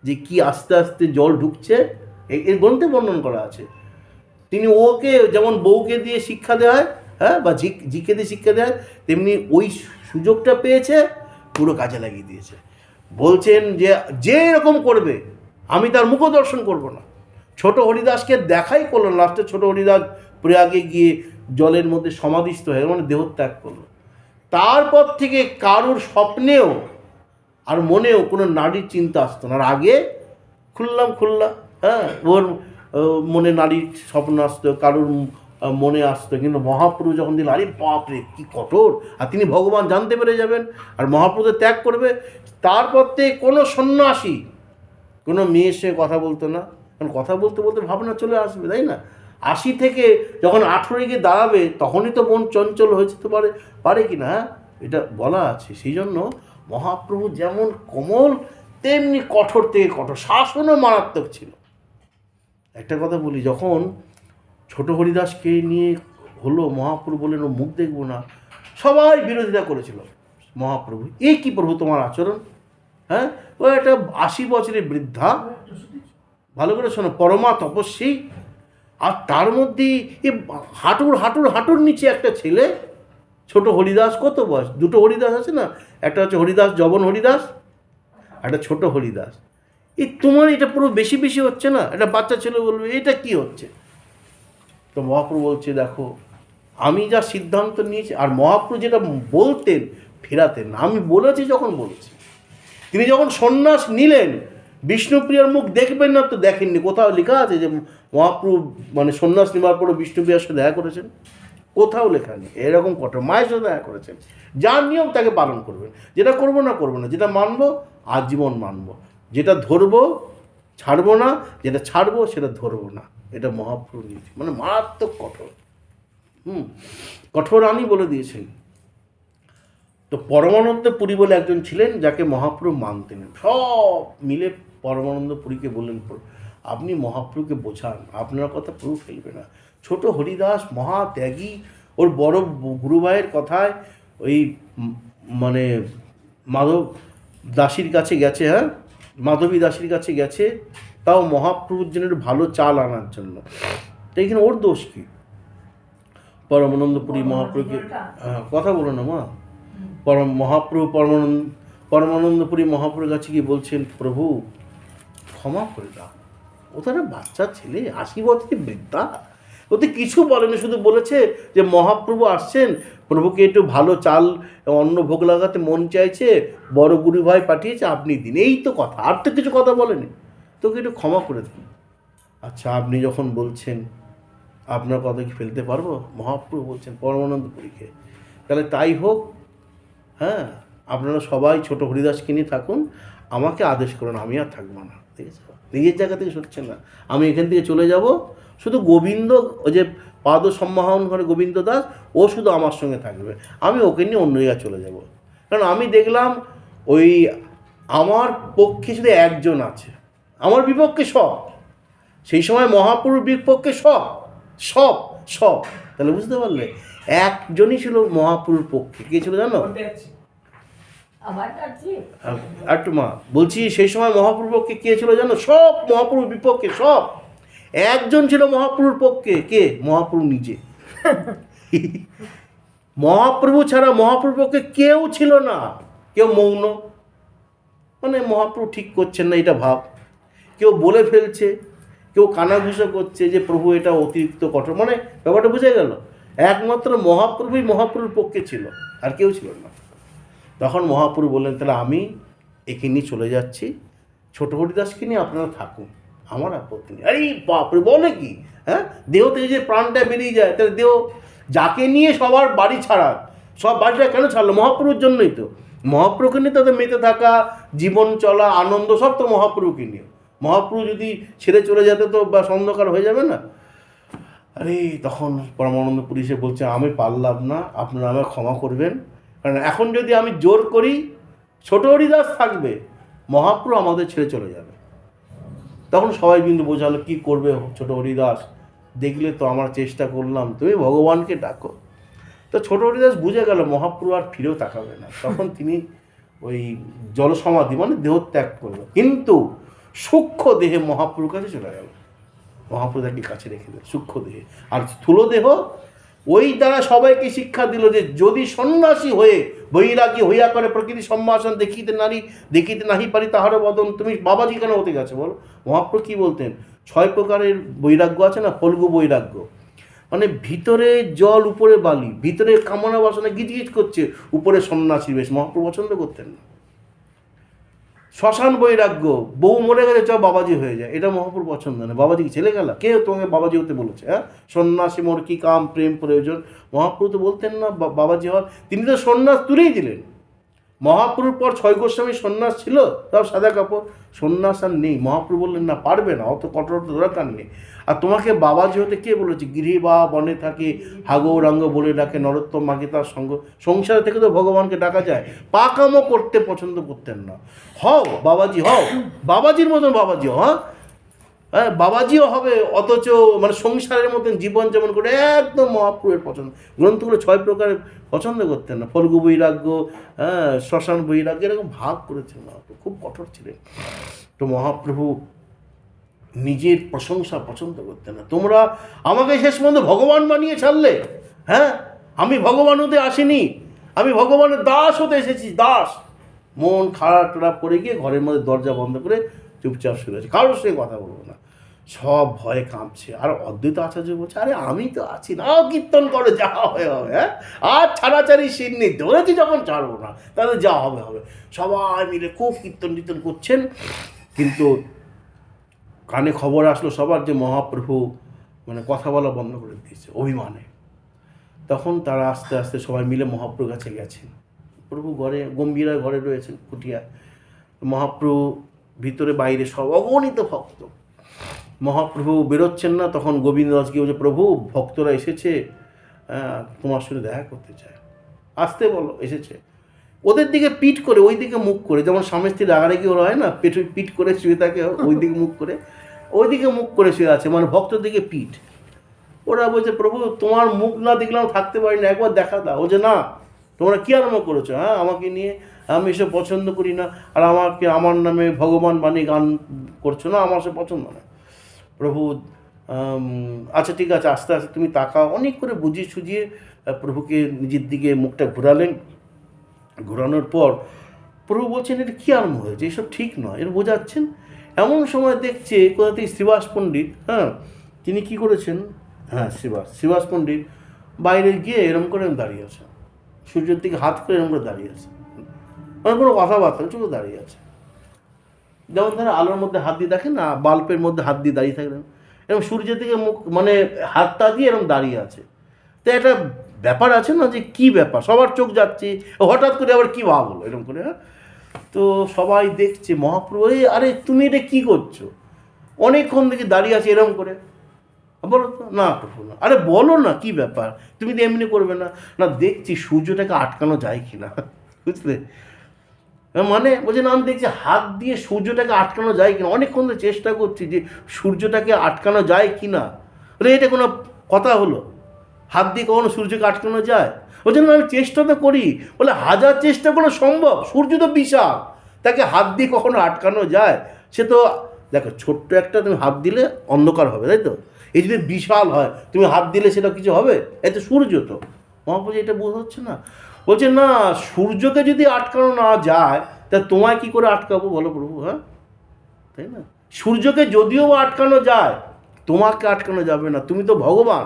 যে কি আস্তে আস্তে জল ঢুকছে, এর গ্রন্থে বর্ণন করা আছে। তিনি ওকে যেমন বউকে দিয়ে শিক্ষা দেওয়া হয়, হ্যাঁ, বা জিকে দিয়ে শিক্ষা দেওয়া হয়, তেমনি ওই সুযোগটা পেয়েছে, পুরো কাজে লাগিয়ে দিয়েছে। বলছেন যে এরকম করবে আমি তার মুখ দর্শন করব না। ছোট হরিদাসকে দেখাই করলেন, লাস্টে ছোট হরিদাস প্রয়াগে গিয়ে জলের মধ্যে সমাধিস্থ হয়ে মানে দেহত্যাগ করলো। তারপর থেকে কারোর স্বপ্নেও আর মনেও কোনো নারীর চিন্তা আসতো না। আর আগে খুললাম হ্যাঁ, ওর মনে নারীর স্বপ্ন আসতো, কারোর মনে আসতো, কিন্তু মহাপ্রভু যখন দিল, আরে বাপরে কি কঠোর, আর তিনি ভগবান জানতে পেরে যাবেন আর মহাপ্রভু ত্যাগ করবে। তারপর থেকে কোনো সন্ন্যাসী কোনো মেয়ের সঙ্গে কথা বলতো না, কারণ কথা বলতে বলতে ভাবনা চলে আসবে, তাই না? 80 থেকে যখন 18 গিয়ে দাঁড়াবে তখনই তো মন চঞ্চল হয়ে যেতে পারে, পারে কি না, হ্যাঁ, এটা বলা আছে। সেই জন্য মহাপ্রভু যেমন কোমল তেমনি কঠোর থেকে কঠোর, শাসনও মারাত্মক ছিল। একটা কথা বলি, যখন ছোট হরিদাসকে নিয়ে হলো, মহাপ্রভু বললেন ও মুখ দেখবো না, সবাই বিরোধিতা করেছিল। মহাপ্রভু, এই কি প্রভু তোমার আচরণ, হ্যাঁ, ও একটা 80 বছরের বৃদ্ধা, ভালো করে শোনো, পরমা তপস্বী, আর তার মধ্যে এ হাঁটুর হাঁটুর হাঁটুর নিচে একটা ছেলে, ছোট হরিদাস, কত বয়স, দুটো হরিদাস আছে না, একটা হচ্ছে হরিদাস জবন হরিদাস, একটা ছোট হরিদাস। এই তোমার এটা পুরো বেশি বেশি হচ্ছে না? একটা বাচ্চা ছেলে বলবে এটা কি হচ্ছে? তো মহাপ্রভু বলছে দেখো, আমি যা সিদ্ধান্ত নিয়েছি, আর মহাপ্রভু যেটা বলতেন ফেরাতেন না, আমি বলেছি যখন বলেছি। তিনি যখন সন্ন্যাস নিলেন, বিষ্ণুপ্রিয়ার মুখ দেখবেন না তো দেখেননি, কোথাও লেখা আছে যে মহাপ্রভু মানে সন্ন্যাস নেওয়ার পরে বিষ্ণুপ্রিয়ার সাথে দেখা করেছেন? কোথাও লেখা নেই। এরকম কঠোর মায়ের সাথে দেখা করেছেন, যার নিয়ম তাকে পালন করবেন, যেটা করবো না করবো না, যেটা মানবো আজীবন মানবো, যেটা ধরবো ছাড়বো না, যেটা ছাড়বো সেটা ধরবো না। এটা মহাপ্রভু নীতি, মানে মারাত্মক কঠোর। কঠোর আনি বলে দিয়েছেন। তো পরমানন্দ পুরী বলে একজন ছিলেন যাকে মহাপ্রভু মানতেন, সব মিলে পরমানন্দ পুরীকে বললেন, আপনি মহাপ্রভুকে বোঝান, আপনার কথা প্রভু ফেলবে না। ছোট হরিদাস মহাত্যাগী, ওর বড় গুরুভাইয়ের কথায় ওই মানে মাধব দাসীর কাছে গেছে, হ্যাঁ, মাধবী দাসীর কাছে গেছে, তাও মহাপ্রভুর জন্য একটু ভালো চাল আনার জন্য। তো এখানে ওর দোষ কী? পরমানন্দপুরী মহাপ্রভুকে কথা বলো না মা, মহাপ্রভু পরমানন্দপুরী মহাপ্রভুর কাছে গিয়ে বলছেন, প্রভু ক্ষমা করে দাও, ও তো একটা বাচ্চা ছেলে, 80 বছরের বৃদ্ধা, ওতে কিছু বলেনি, শুধু বলেছে যে মহাপ্রভু আসছেন, প্রভুকে একটু ভালো চাল অন্ন ভোগ লাগাতে মন চাইছে, বড় গুরু ভাই পাঠিয়েছে, আপনি দিন, এই তো কথা, আর তো কিছু কথা বলেনি, তোকে একটু ক্ষমা করে দিন। আচ্ছা, আপনি যখন বলছেন আপনার কথা কি ফেলতে পারবো? মহাপ্রভু বলছেন পরমানন্দপুরীকে, তাহলে তাই হোক, হ্যাঁ, আপনারা সবাই ছোট হরিদাসকে নিয়ে থাকুন, আমাকে আদেশ করুন, আমি আর থাকবো না, ঠিক আছে? নিজের জায়গা থেকে সরছেন না, আমি এখান থেকে চলে যাব, শুধু গোবিন্দ, ওই যে পাদ সম্মাহন করে গোবিন্দ দাস, ও শুধু আমার সঙ্গে থাকবে, আমি ওকে নিয়ে অন্য জায়গায় চলে যাব। কারণ আমি দেখলাম ওই আমার পক্ষে শুধু একজন আছে, আমার বিপক্ষে সব। সেই সময় মহাপ্রভুর বিপক্ষে সব সব সব, তাহলে বুঝতে পারলে একজনই ছিল মহাপ্রভুর পক্ষে, কে ছিল জানো? একটু মা বলছি, সেই সময় মহাপ্রভুর পক্ষে কে ছিল জানো? সব মহাপ্রভুর বিপক্ষে সব, একজন ছিল মহাপ্রভুর পক্ষে, কে? মহাপ্রভু নিজে। মহাপ্রভু ছাড়া মহাপ্রভুর পক্ষে কেউ ছিল না, কেউ মৌন, মানে মহাপ্রভু ঠিক করছেন না এটা ভাব, কেউ বলে ফেলছে, কেউ কানাঘুষো করছে যে প্রভু এটা অতিরিক্ত কঠোর, মানে ব্যাপারটা বুঝে গেল, একমাত্র মহাপ্রভুই মহাপ্রভুর পক্ষে ছিল, আর কেউ ছিল না। তখন মহাপ্রভু বললেন, তাহলে আমি একে নিয়ে চলে যাচ্ছি, ছোট হরিদাসকে নিয়ে আপনারা থাকুন, আমার আপত্তি নেই। আরে বাপরে, বলে কি, হ্যাঁ, দেহ থেকে যে প্রাণটা বেরিয়ে যায়, তাহলে দেহ যাকে নিয়ে সবার বাড়ি ছাড়া, সব বাড়িটা কেন ছাড়লো? মহাপ্রভুর জন্যই তো। মহাপ্রভুকে নিয়ে তাদের মেতে থাকা, জীবন চলা, আনন্দ সব তো মহাপ্রভুকে নিয়ে। মহাপ্রভু যদি ছেড়ে চলে যেতে তো বা অন্ধকার হয়ে যাবে না? আরে তখন পরমানন্দ পুরী বলছে, আমি পারলাম না, আপনারা আমায় ক্ষমা করবেন, কারণ এখন যদি আমি জোর করি ছোট হরিদাস থাকবে, মহাপ্রভু আমাদের ছেড়ে চলে যাবে। তখন সবাই কিন্তু বোঝালো কি করবে ছোট হরিদাস, দেখলে তো আমার চেষ্টা করলাম, তুমি ভগবানকে ডাকো। তো ছোট হরিদাস বুঝে গেল মহাপ্রভু আর ফিরেও তাকাবে না, তখন তিনি ওই জলসমাধি মানে দেহত্যাগ করলো, কিন্তু সূক্ষ্ম দেহে মহাপ্রভুর কাছে চলে গেল, মহাপ্রভু তাকে কাছে রেখে দিল সূক্ষ্ম দেহে। আর স্থূল দেহ ওই দ্বারা সবাইকে শিক্ষা দিল যে যদি সন্ন্যাসী হয়ে বৈরাগী হইয়া করে প্রকৃতি সম্ভাষণ দেখিতে নাহি পারি তাহার বদন, তুমি বাবাজি কেন হতে গেছে বলো? মহাপ্রভু কী বলতেন? 6 প্রকারের বৈরাগ্য আছে না, ফল্গু বৈরাগ্য, মানে ভিতরে জল উপরে বালি, ভিতরে কামনা বাসনা গিজগিজ করছে, উপরে সন্ন্যাসী বেশ। মহাপ্রভু পছন্দ করতেন না। শ্মশান বৈরাগ্য, বউ মরে গেছে চ বাবাজি হয়ে যায়, এটা মহাপ্রভু পছন্দ না। বাবাজি কি ছেলে গেলা? কে তোমাকে বাবাজি হতে বলেছে? হ্যাঁ, সন্ন্যাসী মোর কি কাম প্রেম প্রয়োজন? মহাপ্রভু তো বলতেন না বাবাজি হওয়ার, তিনি তো সন্ন্যাস তুলেই দিলেন। মহাপ্রভুর পর 6 গোস্বামী সন্ন্যাস ছিল, তাও সাদা কাপড়, সন্ন্যাস আর নেই। মহাপ্রভু বললেন না, পারবে না, অত কঠোরতা দরকার নেই। আর তোমাকে বাবাজি হতে কে বলেছে? গৃহে বা বনে থাকে হাগৌরাঙ্গ বলে ডাকে নরোত্তম মাকে তার সঙ্গ। সংসার থেকে তো ভগবানকে ডাকা যায়। পাকামো করতে পছন্দ করতেন না। হও বাবাজি, হও বাবাজির মতন বাবাজি হও। হ্যাঁ, বাবাজিও হবে, অথচ মানে সংসারের মতন জীবন যেমন করে একদম মহাপ্রভুর পছন্দ। গ্রন্থগুলো 6 প্রকারের পছন্দ করতেন না। ফল্গু বৈরাগ্য, হ্যাঁ, শ্মশান বৈরাগ্য, এরকম ভাগ করেছেন মহাপ্রভু, খুব কঠোর ছিলেন। তো মহাপ্রভু নিজের প্রশংসা পছন্দ করতেন না। তোমরা আমাকে শেষ পর্যন্ত ভগবান বানিয়ে ছাড়লে। হ্যাঁ, আমি ভগবান হতে আসিনি, আমি ভগবানের দাস হতে এসেছি, দাস। মন খারাপ টারাপ করে গিয়ে ঘরের মধ্যে দরজা বন্ধ করে চুপচাপ শুয়ে আছে, কারোর সঙ্গে কথা বলবো না, সব ভয়ে কাঁপছে। আর অদ্বৈত আচার্য বলছে, আরে আমি তো আছি, নাও কীর্তন করো, যা হবে হবে। হ্যাঁ, আর ছাড়াছাড়ি সিন নেই, ধরেছি যখন ছাড়বো না, তাহলে যা হবে হবে। সবাই মিলে খুব কীর্তন টীর্তন করছেন। কিন্তু কানে খবর আসলো সবার যে মহাপ্রভু মানে কথা বলা বন্ধ করে দিয়েছে অভিমানে। তখন তারা আস্তে আস্তে সবাই মিলে মহাপ্রভুর কাছে গেছেন। প্রভু ঘরে গম্ভীরায় ঘরে রয়েছেন কুটিয়া। মহাপ্রভু ভিতরে বাইরে সব অগণিত ভক্ত। মহাপ্রভু বেরোচ্ছেন না, তখন গোবিন্দ দাস গিয়ে বলছে, প্রভু ভক্তরা এসেছে, তোমার সঙ্গে দেখা করতে চায়, আসতে বলো। এসেছে, ওদের দিকে পিঠ করে, ওই দিকে মুখ করে, যেমন স্বামী স্ত্রী রাগারাগি ওরা হয় না, পিঠ করে শুয়ে থাকে, ওই দিকে মুখ করে, ওই দিকে মুখ করে শুয়ে আছে, মানে ভক্তর দিকে পিঠ। ওরা বলছে, প্রভু তোমার মুখ না দেখলাম থাকতে পারি না, একবার দেখা দাও। ও যে না, তোমরা কী আরম্ভ করেছো? হ্যাঁ, আমাকে নিয়ে, আমি এসব পছন্দ করি না, আর আমাকে আমার নামে ভগবান বাণী গান করছো না, আমার সে পছন্দ না। প্রভু আচ্ছা ঠিক আছে, আস্তে আস্তে তুমি তাকাও। অনেক করে বুঝিয়ে সুঝিয়ে প্রভুকে নিজের দিকে মুখটা ঘোরালেন। ঘোরানোর পর প্রভু বলছেন, এটা কী আরম্ভ হয়েছে, এসব ঠিক নয়, এর বোঝাচ্ছেন। এমন সময় দেখছে কোথা থেকে শ্রীবাস পণ্ডিত, হ্যাঁ, তিনি কী করেছেন, হ্যাঁ শ্রীবাস পণ্ডিত বাইরে গিয়ে এরম করে দাঁড়িয়ে আছে, সূর্যের দিকে হাত করে এরম করে দাঁড়িয়ে আছে, মানে কোনো কথাবার্তা চুপ দাঁড়িয়ে আছে। যেমন ধরো আলোর মধ্যে হাত দিয়ে দেখেন না, বাল্বের মধ্যে হাত দিয়ে দাঁড়িয়ে থাকলেন, এরকম সূর্যের দিকে মুখ মানে হাতটা দিয়ে এরকম দাঁড়িয়ে আছে। তো একটা ব্যাপার আছে না, যে কী ব্যাপার, সবার চোখ যাচ্ছে, হঠাৎ করে আবার কী ভাব হলো এরকম করে। হ্যাঁ, তো সবাই দেখছে মহাপ্রভু, আরে তুমি এটা কী করছো, অনেকক্ষণ থেকে দাঁড়িয়ে আছে এরকম করে, বলো তো। না প্রভু না। আরে বলো না কী ব্যাপার, তুমি তো এমনি করবে না। না দেখছি সূর্যটাকে আটকানো যায় কি না, বুঝলে। মানে বলছে না, আমি দেখছি হাত দিয়ে সূর্যটাকে আটকানো যায় কিনা, অনেকক্ষণ ধরে চেষ্টা করছি যে সূর্যটাকে আটকানো যায় কি না। এটা কোনো কথা হলো, হাত দিয়ে কখনো সূর্যকে আটকানো যায়? বলছে না, আমি চেষ্টা তো করি। বলে হাজার চেষ্টা কোনো সম্ভব, সূর্য তো বিশাল, তাকে হাত দিয়ে কখনো আটকানো যায়? সে তো দেখো, ছোট্ট একটা তুমি হাত দিলে অন্ধকার হবে, তাই তো। এই যদি বিশাল হয়, তুমি হাত দিলে সেটা কিছু হবে? এই তো সূর্য, তো মহাপ্রভু এটা বোঝা হচ্ছে না। বলছে না, সূর্যকে যদি আটকানো না যায়, তা তোমায় কী করে আটকাবো বলো প্রভু। হ্যাঁ, তাই না। সূর্যকে যদিও আটকানো যায়, তোমাকে আটকানো যাবে না, তুমি তো ভগবান।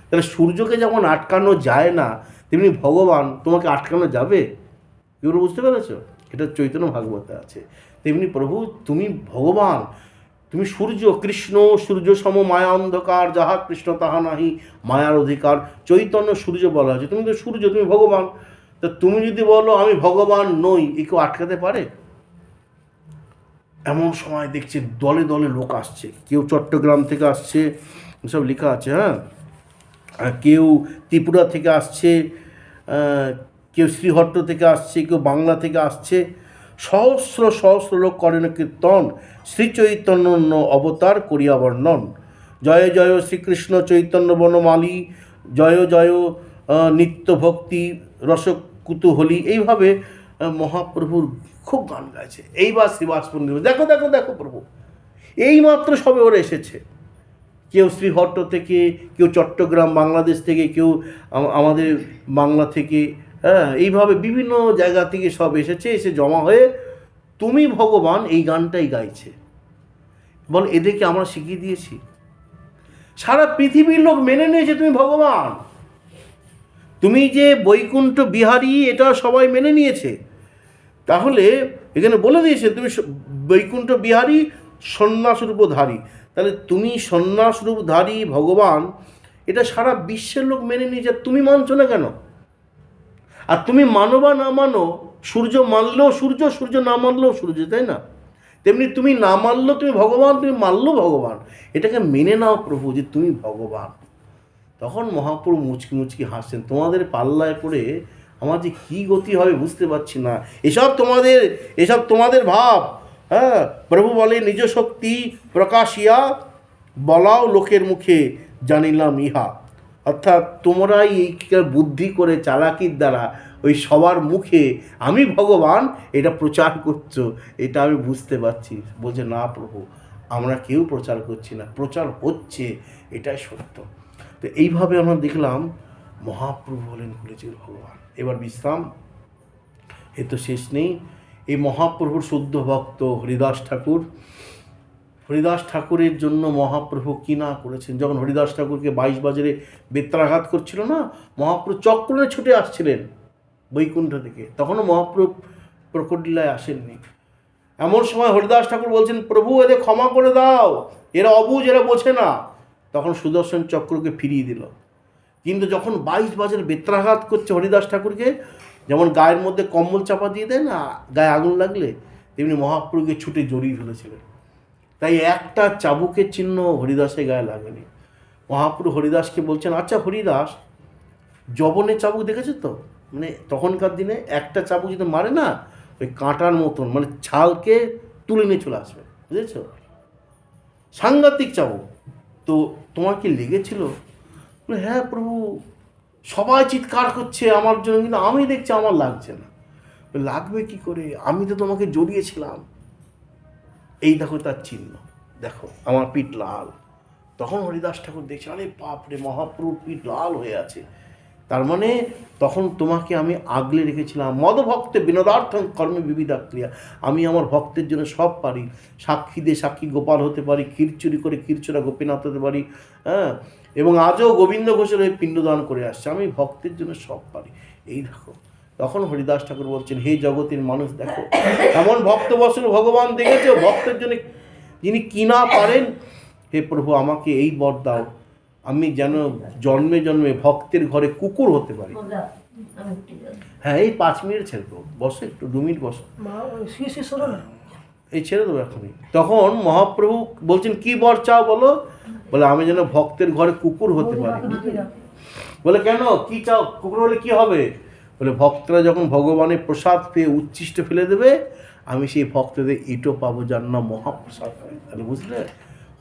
তাহলে সূর্যকে যেমন আটকানো যায় না, তেমনি ভগবান তোমাকে আটকানো যাবে? এগুলো বুঝতে পেরেছ? এটা চৈতন্য ভাগবতে আছে। তেমনি প্রভু তুমি ভগবান, তুমি সূর্য, কৃষ্ণ সূর্য সম মায়া অন্ধকার, যাহা কৃষ্ণ তাহা নাহি মায়ার অধিকার। চৈতন্য সূর্য বলা হয়েছে, তুমি তো সূর্য, তুমি ভগবান। তা তুমি যদি বলো আমি ভগবান নই, এ কেউ আটকাতে পারে? এমন সময় দেখছি দলে দলে লোক আসছে, কেউ চট্টগ্রাম থেকে আসছে, সব লেখা আছে। হ্যাঁ, কেউ ত্রিপুরা থেকে আসছে, কেউ শ্রীহট্ট থেকে আসছে, কেউ বাংলা থেকে আসছে। সহস্র সহস্র লোক করেন কীর্তন, শ্রীচৈতন্য অবতার করিয়া বর্ণন। জয় জয় শ্রীকৃষ্ণ চৈতন্য বনমালী, জয় জয় নিত্য ভক্তি রস কুতূহলী। এইভাবে মহাপ্রভুর খুব গান গাইছে। এইবার শ্রীবাস পণ্ডিত, দেখো দেখো দেখো প্রভু এইমাত্র সবে ওরা এসেছে, কেউ শ্রীহট্ট থেকে, কেউ চট্টগ্রাম বাংলাদেশ থেকে, কেউ আমাদের বাংলা থেকে, হ্যাঁ, এইভাবে বিভিন্ন জায়গা থেকে সব এসেছে, এসে জমা হয়ে তুমি ভগবান এই গানটাই গাইছে। বল, এদেরকে আমরা শিখিয়ে দিয়েছি? সারা পৃথিবীর লোক মেনে নিয়েছে তুমি ভগবান, তুমি যে বৈকুণ্ঠ বিহারী, এটা সবাই মেনে নিয়েছে। তাহলে এখানে বলে দিয়েছেন তুমি বৈকুণ্ঠ বিহারী সন্ন্যাসরূপধারী। তাহলে তুমি সন্ন্যাসরূপধারী ভগবান, এটা সারা বিশ্বের লোক মেনে নিয়েছে, তুমি মানছো না কেন? আর তুমি মানো বা না মানো, সূর্য মানলেও সূর্য, সূর্য না মানলেও সূর্য, তাই না? তেমনি তুমি না মানলেও তুমি ভগবান, তুমি মানলেও ভগবান। এটাকে মেনে নাও প্রভু যে তুমি ভগবান। তখন মহাপ্রভু মুচকি মুচকি হাসছেন, তোমাদের পাল্লায় পড়ে আমার যে কী গতি হবে বুঝতে পারছি না। এসব তোমাদের ভাব। হ্যাঁ, প্রভু বলে নিজ শক্তি প্রকাশিয়া বলাও লোকের মুখে জানিলাম ইহা। অর্থাৎ তোমরাই এই বুদ্ধি করে চালাকির দ্বারা ওই সবার মুখে আমি ভগবান এটা প্রচার করছো, এটা আমি বুঝতে পারছি। বলছে না প্রভু, আমরা কেউ প্রচার করছি না, প্রচার হচ্ছে, এটাই সত্য। তো এইভাবে আমরা দেখলাম মহাপ্রভু হলেন কলিযুগের ভগবান। এবার বিশ্রাম, এ তো শেষ নেই। এই মহাপ্রভুর শুদ্ধ ভক্ত হরিদাস ঠাকুর, হরিদাস ঠাকুরের জন্য মহাপ্রভু কী না করেছেন। যখন হরিদাস ঠাকুরকে 22 বাজারে বেত্রাঘাত করছিল না, মহাপ্রভু চক্রে ছুটে আসছিলেন বৈকুণ্ঠ থেকে, তখনও মহাপ্রভু প্রকটলীলায় আসেননি। এমন সময় হরিদাস ঠাকুর বলছেন, প্রভু এদের ক্ষমা করে দাও, এরা অবুঝ, এরা বোঝে না। তখন সুদর্শন চক্রকে ফিরিয়ে দিল। কিন্তু যখন 22 বাজারে বেত্রাঘাত করছে হরিদাস ঠাকুরকে, যেমন গায়ের মধ্যে কম্বল চাপা দিয়ে দেয় না গায়ে আগুন লাগলে, তেমনি মহাপ্রভুকে ছুটে জড়িয়ে ফেলেছিলেন। তাই একটা চাবুকের চিহ্ন হরিদাসের গায়ে লাগেনি। মহাপ্রভু হরিদাসকে বলছেন, আচ্ছা হরিদাস, জবনের চাবুক দেখেছো তো? মানে তখনকার দিনে একটা চাবুক যদি মারে না, ওই কাঁটার মতন, মানে ছালকে তুলে নিয়ে চলে আসবে, বুঝেছ? সাংঘাতিক চাবুক। তো তোমার কি লেগেছিল? বলে হ্যাঁ প্রভু, সবাই চিৎকার করছে আমার জন্য, কিন্তু আমি দেখছি আমার লাগছে না। লাগবে কি করে, আমি তো তোমাকে জড়িয়েছিলাম। এই দেখো তার চিহ্ন, দেখো আমার পিঠ লাল। তখন হরিদাস ঠাকুর দেখছে, আরে বাপরে, মহাপ্রভুর পিঠ লাল হয়ে আছে, তার মানে তখন তোমাকে আমি আগলে রেখেছিলাম। মদভক্তে বিনোদার্থং কর্মে বিবিধা ক্রিয়া, আমি আমার ভক্তের জন্য সব পারি। সাক্ষী দিয়ে সাক্ষী গোপাল হতে পারি, ক্ষীরচুরি করে ক্ষীরচোরা গোপীনাথ হতে পারি, হ্যাঁ, এবং আজও গোবিন্দ ঘোষের হয়ে পিণ্ডদান করে আসছে, আমি ভক্তের জন্য সব পারি। এই দেখো। তখন হরিদাস ঠাকুর বলছেন, হে জগতের মানুষ, দেখো এমন ভক্তবৎসল ভগবান দেখেছো, ভক্তের জন্য যিনি কি না পারেন। হে প্রভু, আমাকে এই বর দাও, আমি যেন জন্মে জন্মে ভক্তের ঘরে কুকুর হতে পারি। হ্যাঁ, এই 5 মিনিট ছেড়ে দেবো, বসো একটু, 2 মিনিট বসো, এই ছেড়ে দেবো এখনই। তখন মহাপ্রভু বলছেন, কি বর চাও বলো? বলে আমি যেন ভক্তের ঘরে কুকুর হতে পারি। বলে কেন, কি চাও? কুকুর হলে কি হবে? বলে ভক্তরা যখন ভগবানের প্রসাদ পেয়ে উচ্ছিষ্ট ফেলে দেবে, আমি সেই ভক্তদের ইটো পাবো, যার নাম মহাপ্রসাদ। তাহলে বুঝলে,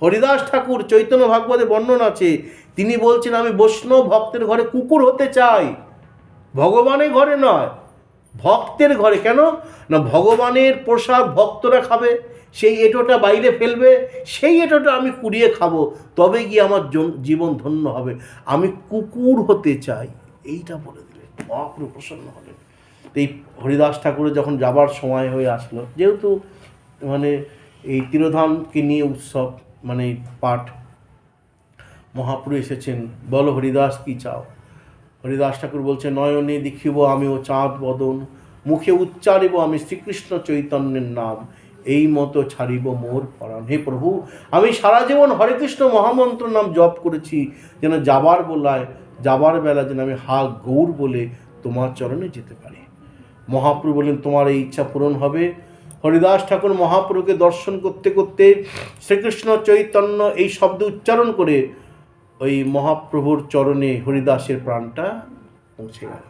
হরিদাস ঠাকুর চৈতন্য ভাগবতে বর্ণনা আছে, তিনি বলছেন আমি বৈষ্ণব ভক্তের ঘরে কুকুর হতে চাই, ভগবানের ঘরে নয়, ভক্তের ঘরে। কেন না, ভগবানের প্রসাদ ভক্তরা খাবে, সেই এঁটোটা বাইরে ফেলবে, সেই এঁটোটা আমি কুড়িয়ে খাবো, তবে গিয়ে আমার জীবন ধন্য হবে। আমি কুকুর হতে চাই, এইটা বলে দিলেন। মহাপ্রভু প্রসন্ন হলেন। এই হরিদাস ঠাকুরের যখন যাবার সময় হয়ে আসলো, যেহেতু মানে এই তিরোধামকে নিয়ে উৎসব, মানে পাঠ, মহাপ্রভু এসেছেন, বলো হরিদাস কি চাও? হরিদাস ঠাকুর বলছে, নয়নে দেখিব আমি ও চাঁদ বদন, মুখে উচ্চারিব আমি শ্রীকৃষ্ণ চৈতন্যের নাম, এই মতো ছাড়িব মোর পরাণ। হে প্রভু, আমি সারা জীবন হরে কৃষ্ণ মহামন্ত্র নাম জপ করেছি, যেন যাবার বেলা যেন আমি হা গৌর বলে তোমার চরণে যেতে পারি। মহাপ্রভু বলেন, তোমার এই ইচ্ছা পূরণ হবে। হরিদাস ঠাকুর মহাপ্রভুকে দর্শন করতে করতে শ্রীকৃষ্ণ চৈতন্য এই শব্দ উচ্চারণ করে ওই মহাপ্রভুর চরণে হরিদাসের প্রাণটা পৌঁছে গেল।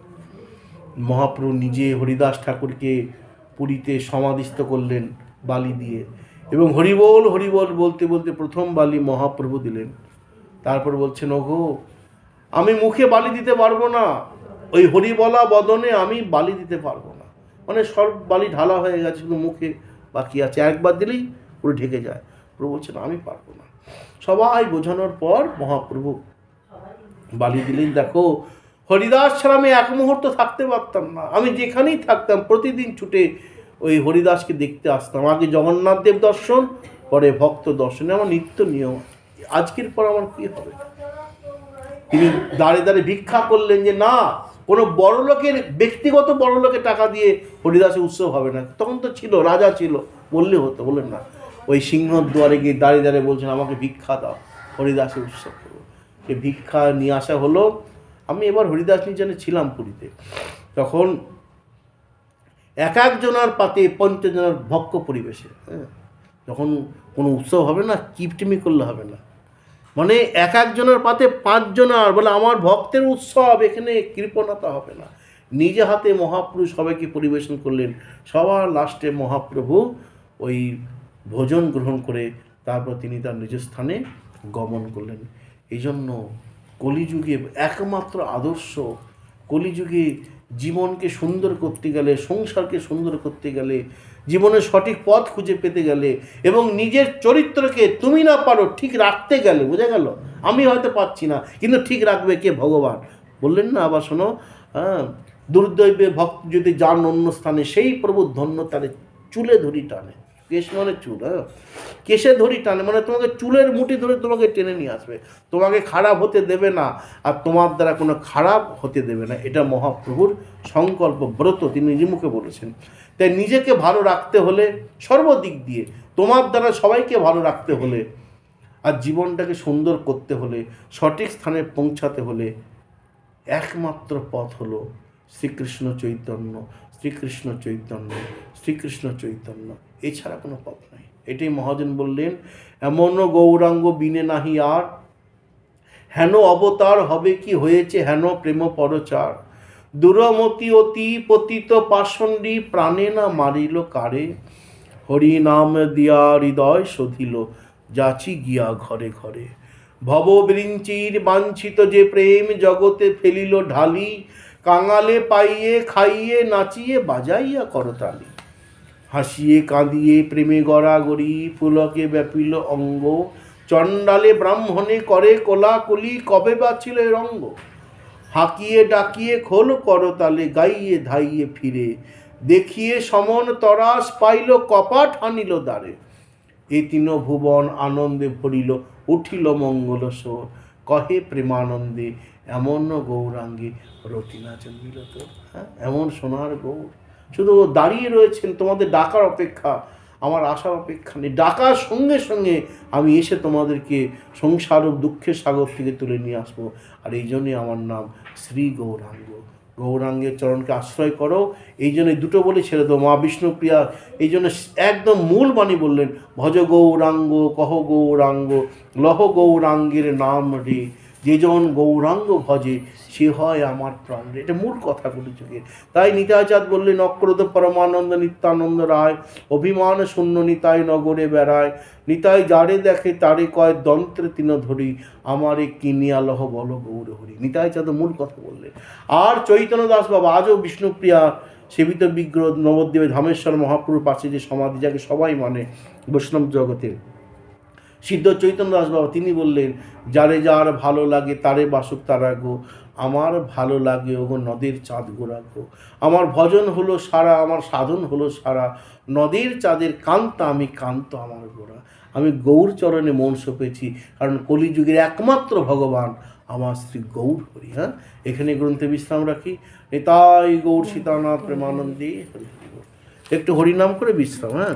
মহাপ্রভু নিজে হরিদাস ঠাকুরকে পুরীতে সমাধিস্থ করলেন বালি দিয়ে, এবং হরিবোল হরিবোল বলতে বলতে প্রথম বালি মহাপ্রভু দিলেন। তারপর বলছেন, ওগো আমি মুখে বালি দিতে পারবো না, ওই হরিবলা বদনে আমি বালি দিতে পারবো না। মানে সব বালি ঢালা হয়ে গেছে, শুধু মুখে বাকি আছে, একবার দিলেই পুরো ঢেকে যায়। প্রভু বলছেন, আমি পারবো না। সবাই বোঝানোর পর মহাপ্রভু বালি দিলেন। দেখো, হরিদাস ছাড়া আমি এক মুহূর্ত থাকতে পারতাম না, আমি যেখানেই থাকতাম প্রতিদিন ছুটে ওই হরিদাসকে দেখতে আসতাম। আগে জগন্নাথ দেব দর্শন, পরে ভক্ত দর্শনে আমার নিত্য নিয়ম। আজকের পর আমার কি হবে? তিনি দাঁড়ে দাঁড়ে ভিক্ষা করলেন যে না, কোনো বড় লোকের ব্যক্তিগত বড় লোকের টাকা দিয়ে হরিদাসের উৎসব হবে না। তখন তো ছিল, রাজা ছিল, বললে হতো, বললেন না ওই সিংহর দুয়ারে গিয়ে দাঁড়িয়ে দাঁড়িয়ে বলছেন আমাকে ভিক্ষা দাও, হরিদাসের উৎসব করবো। সে ভিক্ষা নিয়ে আসা হলো। আমি এবার হরিদাস নিজনে ছিলাম পুরীতে, তখন এক একজনার পাতে 50 জনের ভক্ষ পরিবেশে, হ্যাঁ, যখন কোনো উৎসব হবে না কিপটিমি করলে হবে না, মানে এক একজনের পাতে 5 জনার, বলে আমার ভক্তের উৎসব, এখানে কৃপণতা হবে না। নিজে হাতে মহাপুরুষ সবাইকে পরিবেশন করলেন। সবার লাস্টে মহাপ্রভু ওই ভোজন গ্রহণ করে তারপর তিনি তার নিজ স্থানে গমন করলেন। এই জন্য কলিযুগে একমাত্র আদর্শ, কলিযুগে জীবনকে সুন্দর করতে গেলে, সংসারকে সুন্দর করতে গেলে, জীবনের সঠিক পথ খুঁজে পেতে গেলে এবং নিজের চরিত্রকে তুমি না পারো ঠিক রাখতে গেলে, বোঝা গেল, আমি হয়তো পাচ্ছি না কিন্তু ঠিক রাখবে কে? ভগবান। বললেন না আবার শোনো, হ্যাঁ, দুর্দৈবে ভক্ত যদি যান অন্য স্থানে, সেই প্রভু ধন্য তারে চুলে ধরি টানে। কেশ মানে চুল, হ্যাঁ, কেশে ধরি টানে মানে তোমাকে চুলের মুঠি ধরে তোমাকে টেনে নিয়ে আসবে, তোমাকে খারাপ হতে দেবে না, আর তোমার দ্বারা কোনো খারাপ হতে দেবে না। এটা মহাপ্রভুর সংকল্প, ব্রত, তিনি নিজে মুখে বলেছেন। তাই নিজেকে ভালো রাখতে হলে সর্বদিক দিয়ে, তোমার দ্বারা সবাইকে ভালো রাখতে হলে, আর জীবনটাকে সুন্দর করতে হলে, সঠিক স্থানে পৌঁছাতে হলে একমাত্র পথ হলো শ্রীকৃষ্ণ চৈতন্য, শ্রীকৃষ্ণ চৈতন্য, শ্রীকৃষ্ণ চৈতন্য, এছাড়া কোনো পথ নাই। এটাই মহাজন বললেন, এমন গৌরাঙ্গ বিনে নাহি আর, হেন অবতার হবে কি হয়েছে হেন প্রেম পরচার, দুরমতি অতি পতিত পাষণ্ডী প্রাণে না মারিল কারে, হরি নাম দিয়া হৃদয় শোধিল যাচি গিয়া ঘরে ঘরে, ভববৃঞ্চির বাঞ্ছিত যে প্রেম জগতে ফেলিল ঢালি, কাঙালে পাইয়ে খাইয়ে নাচিয়ে বাজাইয়া করতালি, হাসিয়ে কাঁদিয়ে প্রেমে গড়াগড়ি পুলকে ব্যাপিল অঙ্গ, চণ্ডালে ব্রাহ্মণে করে কোলাকুলি কবে বাছিল রঙ্গ, হাঁকিয়ে ডাকিয়ে খোল করতালে গাইয়ে ধাইয়ে ফিরে, দেখিয়ে সমন তরাস পাইল কপাট হানিল দ্বারে, এ তিন ভুবন আনন্দে ভরিল উঠিল মঙ্গল সোর, কহে প্রেমানন্দে এমন গৌরাঙ্গে রতিনা জন্মিল তোর। হ্যাঁ, এমন সোনার গৌর শুধু দাঁড়িয়ে রয়েছেন তোমাদের ডাকার অপেক্ষা, আমার আশার অপেক্ষা নেই। ডাকার সঙ্গে সঙ্গে আমি এসে তোমাদেরকে সংসার ও দুঃখের সাগর থেকে তুলে নিয়ে আসবো। আর এই জন্যই আমার নাম শ্রী গৌরাঙ্গ। গৌরাঙ্গের চরণকে আশ্রয় করো। এই জন্য দুটো বলে ছেড়ে দেবো, মা বিষ্ণুপ্রিয়া এই জন্য একদম মূল বাণী বললেন, ভজ গৌরাঙ্গ কহ গৌরাঙ্গ লহ গৌরাঙ্গের নাম রে, যেজন গৌরাঙ্গ ভজে সে হয় আমার প্রাণ রে। এটা মূল কথা কলিযুগের। তাই নিতাইচাঁদ বললেন, অক্রোধ পরমানন্দ নিত্যানন্দ রায়, অভিমান শূন্য নিতাই নগরে বেড়ায়, নিতাই যারে দেখে তারে কয় দন্ত্রে তিন ধরি, আমারে কিনিয়া লহ বল গৌর হরি। নিতাইচাঁদ মূল কথা বললেন। আর চৈতন্য দাস বাবা আজও বিষ্ণুপ্রিয়া সেবিত বিগ্রহ নবদ্বীপে ধামেশ্বর মহাপ্রভুর পাশে যে সমাধি, যাকে সবাই মানে বৈষ্ণব জগতে, সিদ্ধ চৈতন্য দাস বাবা তিনি বললেন, যারে যার ভালো লাগে তারে বাসুক তারা গো, আমার ভালো লাগে ওগো নদীর চাঁদ গোরা গো, আমার ভজন হলো সারা, আমার সাধন হলো সারা, নদীর চাঁদের কান্ত আমি কান্ত আমার গোরা। আমি গৌর চরণে মন সঁপেছি, কারণ কলিযুগের একমাত্র ভগবান আমার শ্রী গৌর হরি। হ্যাঁ, এখানে গ্রন্থে বিশ্রাম রাখি। নিতাই গৌর সীতানাথ প্রেমানন্দে হরি। একটু হরিনাম করে বিশ্রাম। হ্যাঁ।